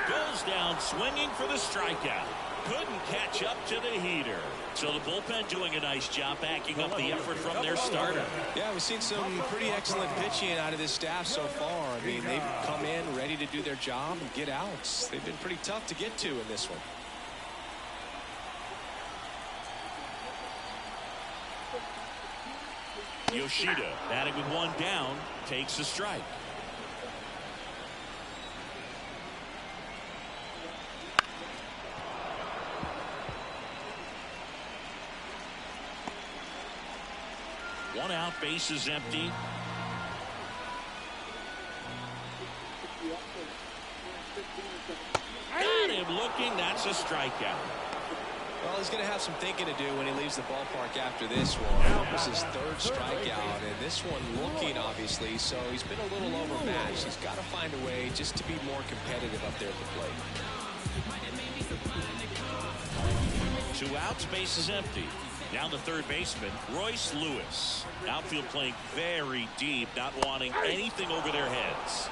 Goes down swinging for the strikeout. Couldn't catch up to the heater. So the bullpen doing a nice job backing up the effort from their starter. Yeah, we've seen some pretty excellent pitching out of this staff so far. I mean, they've come in ready to do their job and get outs. They've been pretty tough to get to in this one. Yoshida batting with 1 down, takes a strike. One out, base is empty. Got him looking, that's a strikeout. Well, he's going to have some thinking to do when he leaves the ballpark after this one. This is his 3rd strikeout, and this one looking, obviously, so he's been a little overmatched. He's got to find a way just to be more competitive up there at the plate. 2 outs, base is empty. Down the third baseman, Royce Lewis. Outfield playing very deep, not wanting anything over their heads.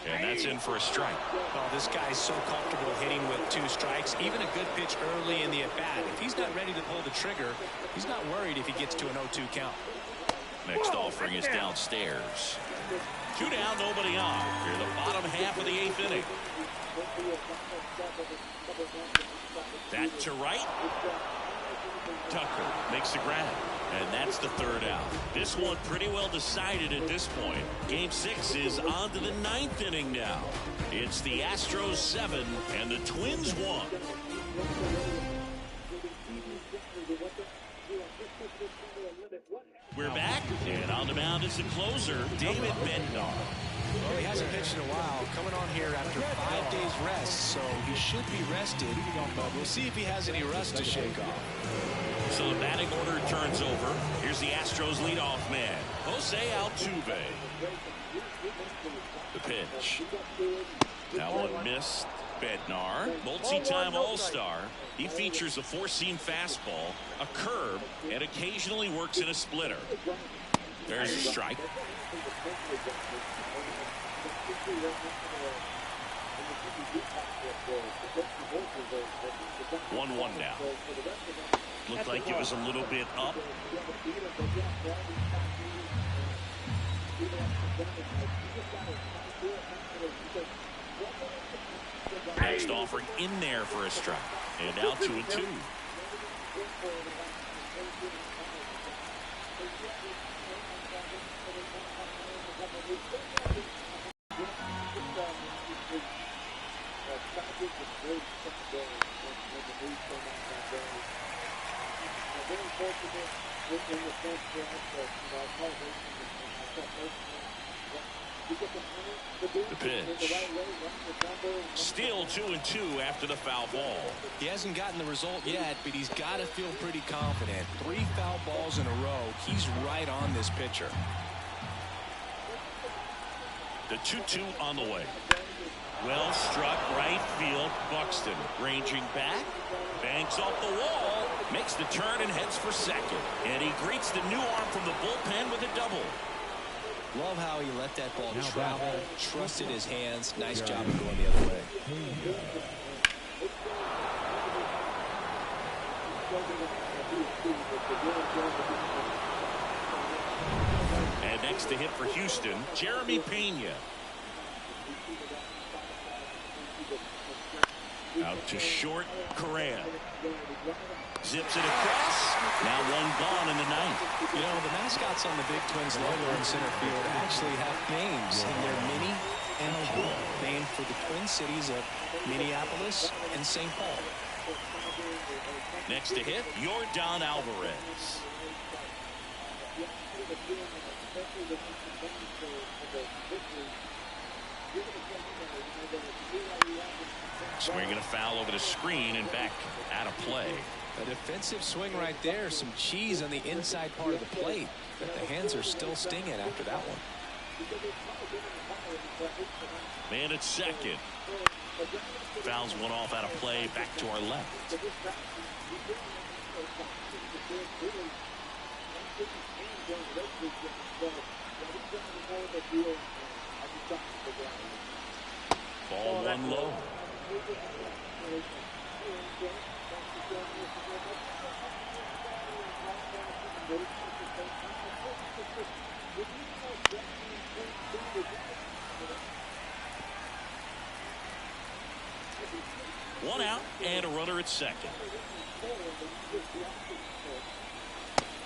And that's in for a strike. Well, this guy's so comfortable hitting with 2 strikes. Even a good pitch early in the at-bat. If he's not ready to pull the trigger, he's not worried if he gets to an 0-2 count. Next offering is downstairs. 2 down, nobody on. Here the bottom half of the 8th inning. That to right. Tucker makes the grab. And that's the 3rd out. This one pretty well decided at this point. Game 6 is on to the 9th inning now. It's the Astros 7 and the Twins 1. We're back, and on the mound is the closer, David Bednar. Well, he hasn't pitched in a while, coming on here after 5 days rest, so he should be rested, but we'll see if he has any rust to shake off. So the batting order turns over. Here's the Astros leadoff man, Jose Altuve. The pitch. That one missed. Bednar, multi-time All-Star. He features a 4-seam fastball, a curve, and occasionally works in a splitter. There's a strike. 1-1 now. Looked like it was a little bit up. Next offering in there for a strike. And now 2-2. The pitch. Still 2-2 after the foul ball. He hasn't gotten the result yet, but he's got to feel pretty confident. 3 foul balls in a row. He's right on this pitcher. The 2-2 on the way. Well struck right field. Buxton ranging back. Banks off the wall. Makes the turn and heads for second. And he greets the new arm from the bullpen with a double. Love how he let that ball travel, trusted his hands. Nice job of going the other way. And next to hit for Houston, Jeremy Pena. Out to short, Correa. Zips it across. Now 1 gone in the 9th. You know, the mascots on the Big Twins logo in center field actually have names in their Minnie and Paul, named for the twin cities of Minneapolis and St. Paul. Next to hit, Yordan Alvarez. Swinging a foul over the screen and back out of play. A defensive swing right there. Some cheese on the inside part of the plate. But the hands are still stinging after that one. Man at second. Fouls one off out of play. Back to our left. Ball 1 low. One out and a runner at second.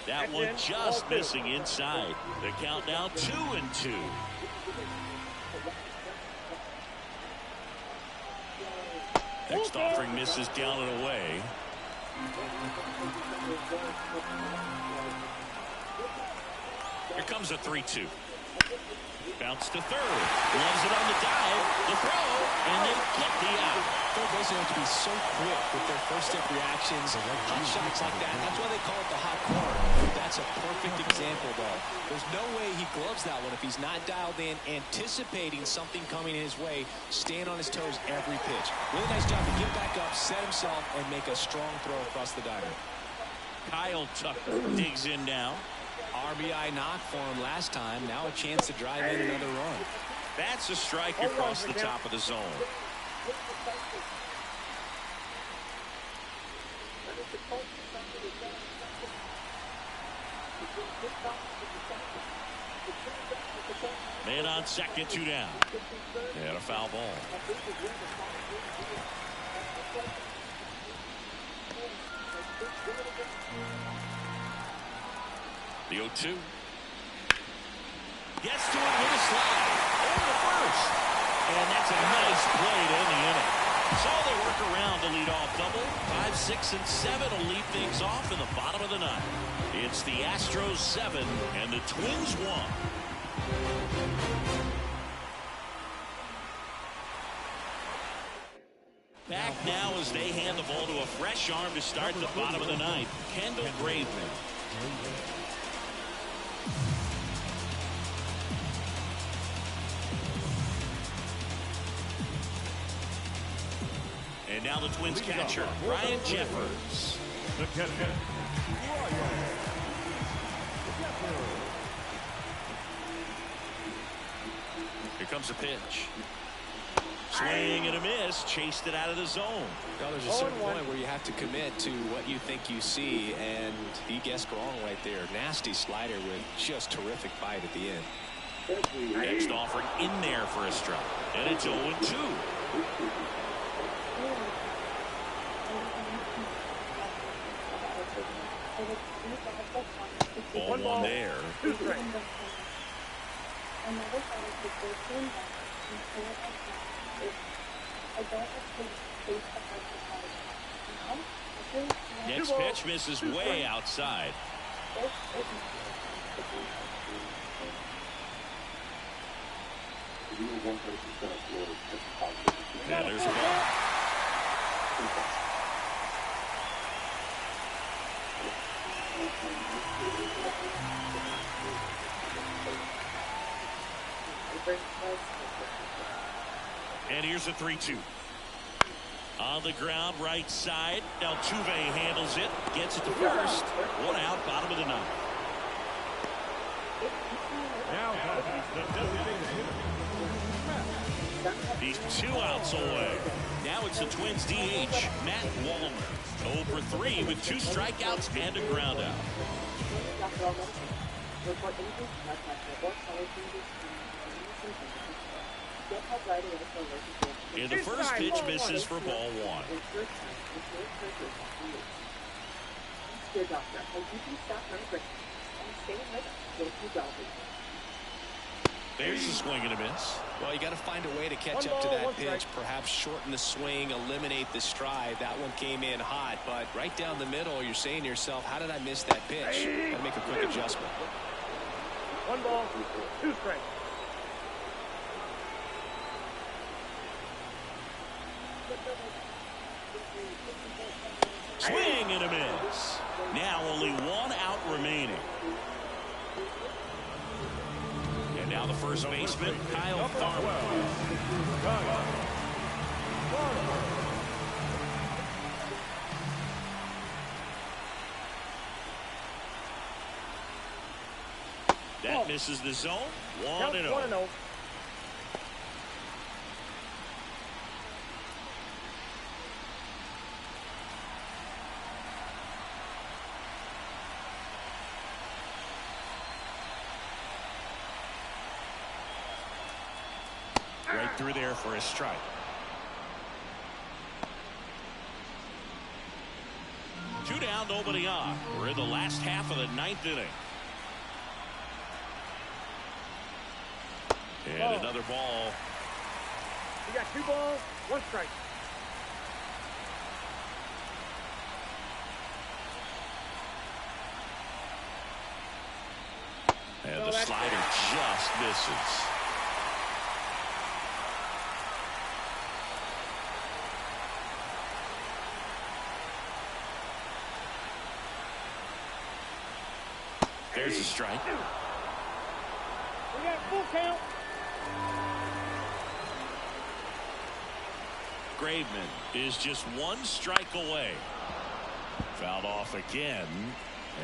That one just missing inside. The count now 2-2. Next offering misses down and away. Here comes a 3-2. Bounce to third. Loves it on the dive. The throw. And they get the out. Third basemen have to be so quick with their first step reactions. Hot shots like that. That's why they call it the hot corner. That's a perfect example, though. There's no way he gloves that one if he's not dialed in, anticipating something coming his way, staying on his toes every pitch. Really nice job to get back up, set himself, and make a strong throw across the diamond. Kyle Tucker digs in now. RBI knock for him last time. Now a chance to drive in another run. That's a strike across the top of the zone. Man on second, 2 down. And a foul ball. The 0-2. Gets to it with a slide. Over the first. And that's a nice play to end the inning. So they work around the leadoff double. 5, 6, and 7 will lead things off in the bottom of the 9th. It's the Astros 7 and the Twins 1. Back now as they hand the ball to a fresh arm to start the bottom of the 9th. Kendall Graveman. And now the Twins catcher, Ryan Jeffers. The catcher, Here comes a pitch. Swing and a miss. Chased it out of the zone. Well, there's a certain point where you have to commit to what you think you see, and he guessed wrong right there. Nasty slider with just terrific bite at the end. Next offering in there for a strike. And it's 0-2. Ball one there. 2 strikes. Next pitch misses way outside. Yeah, there's a ball. And here's a 3-2. On the ground, right side. Altuve handles it. Gets it to first. One out, bottom of the ninth. Now, the designated hitter. He's 2 outs away. Now it's the Twins DH, Matt Wallner. 0 for 3 with 2 strikeouts and a ground out. And the first pitch misses for ball 1. There's a swing and a miss. Well, you got to find a way to catch up to that pitch. Perhaps shorten the swing, eliminate the stride. That one came in hot, but right down the middle, you're saying to yourself, how did I miss that pitch? Got to make a quick adjustment. 1 ball, 2 strikes. Swing and a miss. Now only 1 out remaining. And now the first baseman, Kyle Farmer. That misses the zone. 1-0. Right through there for a strike. Two down, nobody on. We're in the last half of the 9th inning. And another ball. You got 2 balls, 1 strike. And the slider just misses. There's a strike. We got full count. Graveman is just 1 strike away. Fouled off again,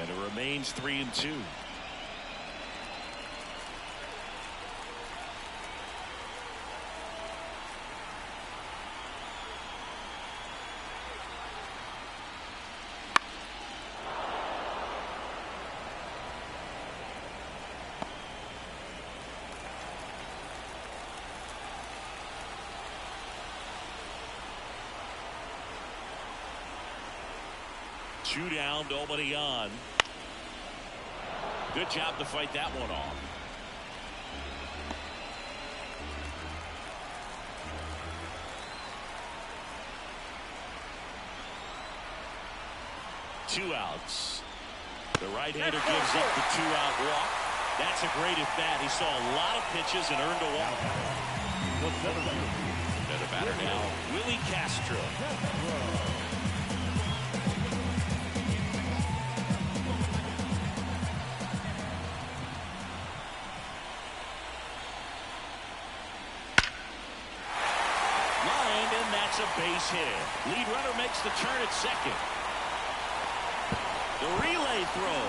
and it remains 3-2. Two down, nobody on. Good job to fight that one off. Two outs. The right-hander gives up the 2-out walk. That's a great at-bat. He saw a lot of pitches and earned a walk. And the batter now, Willie Castro. A base hit. Lead runner makes the turn at second. The relay throw.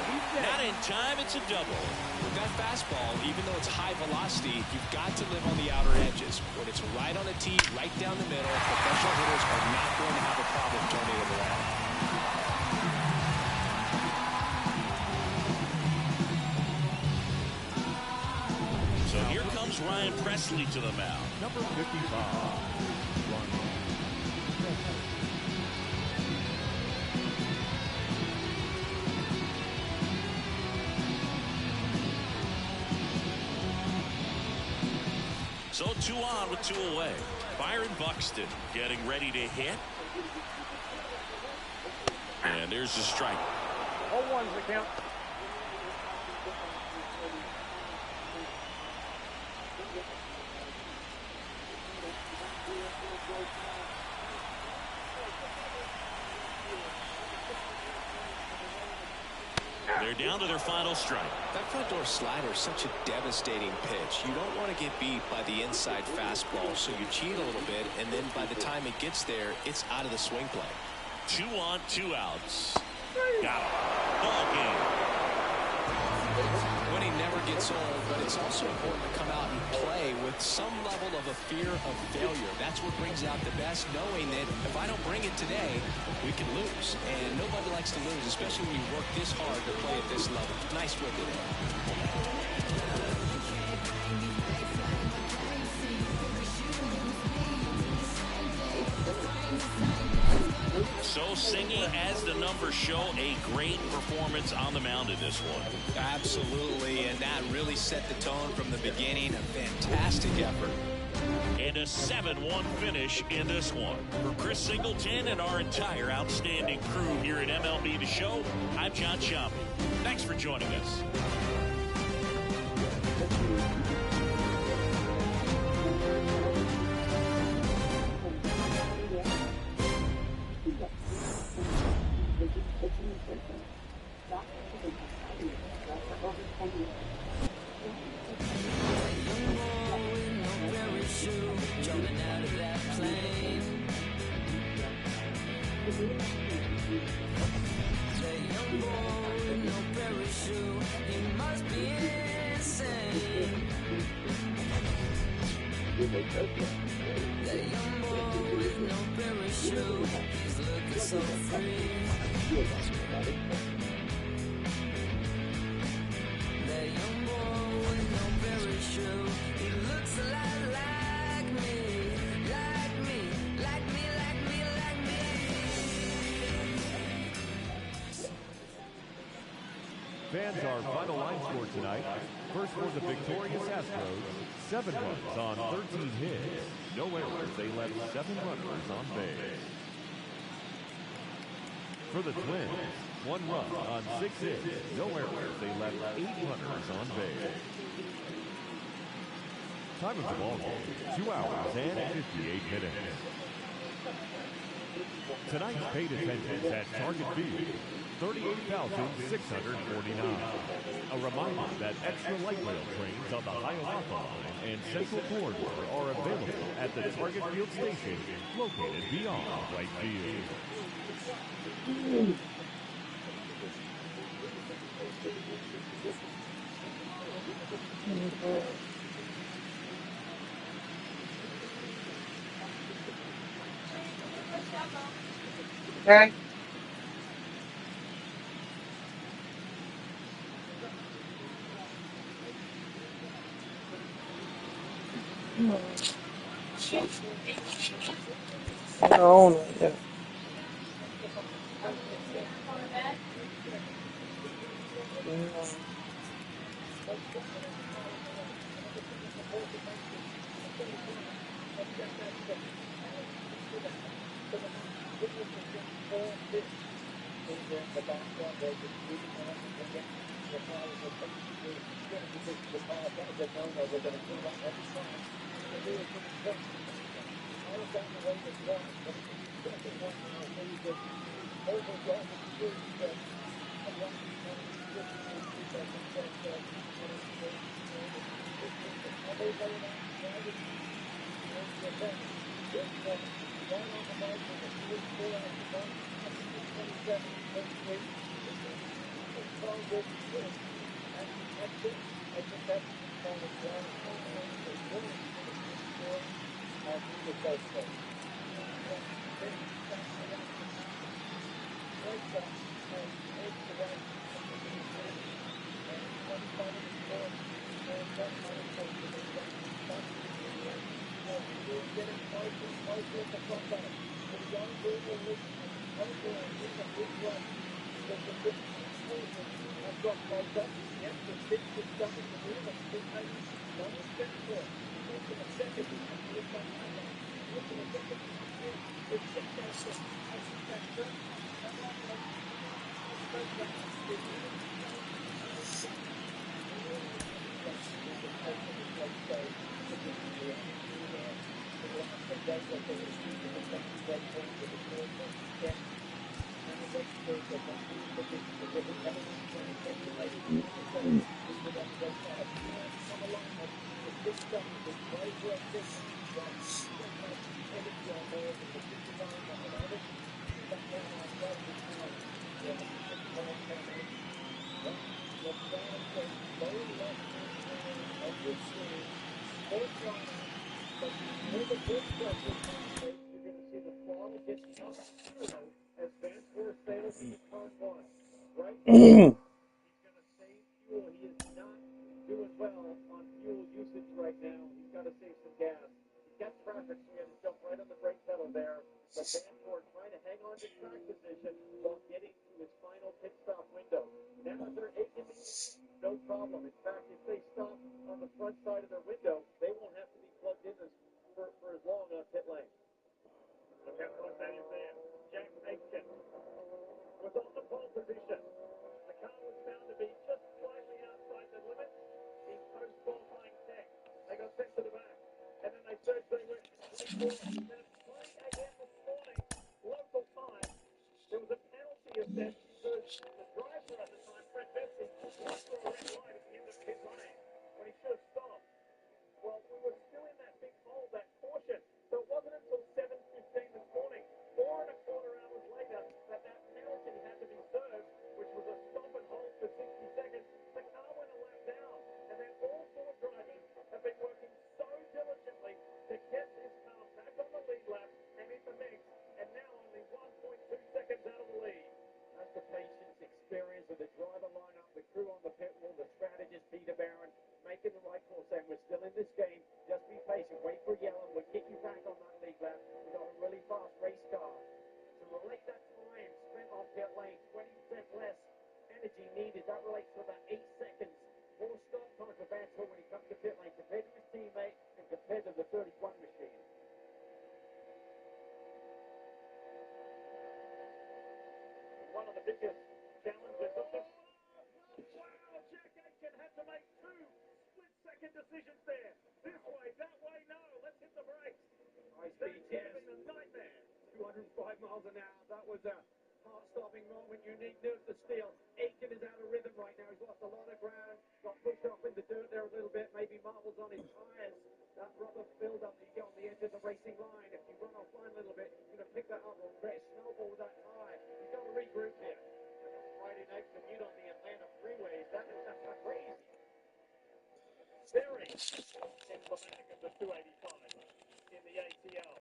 Not in time. It's a double. With that fastball, even though it's high velocity, you've got to live on the outer edges. When it's right on a tee, right down the middle, professional hitters are not going to have a problem turning it around. So here comes Ryan Presley to the mound. Number 55. So 2 on with 2 away. Byron Buxton getting ready to hit. And there's the strike. All ones the count. They're down to their final strike. That front door slider is such a devastating pitch. You don't want to get beat by the inside fastball, so you cheat a little bit, and then by the time it gets there, it's out of the swing play. 2 on, 2 outs. Got him. Ball game. Winning never gets old, but it's also important to come out and play with some level of a fear of failure. That's what brings out the best, knowing that if I don't bring it today, we can lose. And nobody likes to lose, especially when you work this hard to play at this level. Nice win today. So singing as the numbers show, a great performance on the mound in this one. Absolutely, and that really set the tone from the beginning. A fantastic effort. And a 7-1 finish in this one. For Chris Singleton and our entire outstanding crew here at MLB The Show, I'm John Sciambi. Thanks for joining us. Fans, our final line score tonight. First for the victorious Astros, 7 runs on 13 hits. No errors, they left 7 runners on base. For the Twins, 1 run on 6 hits. No errors, they left 8 runners on base. Time of the ball game, 2 hours and 58 minutes. Tonight's paid attendance at Target Field, 38,649. A reminder that extra light rail trains on the Hiawatha Line and Central Corridor are available at the Target Field station located beyond right field. Okay. No, yeah.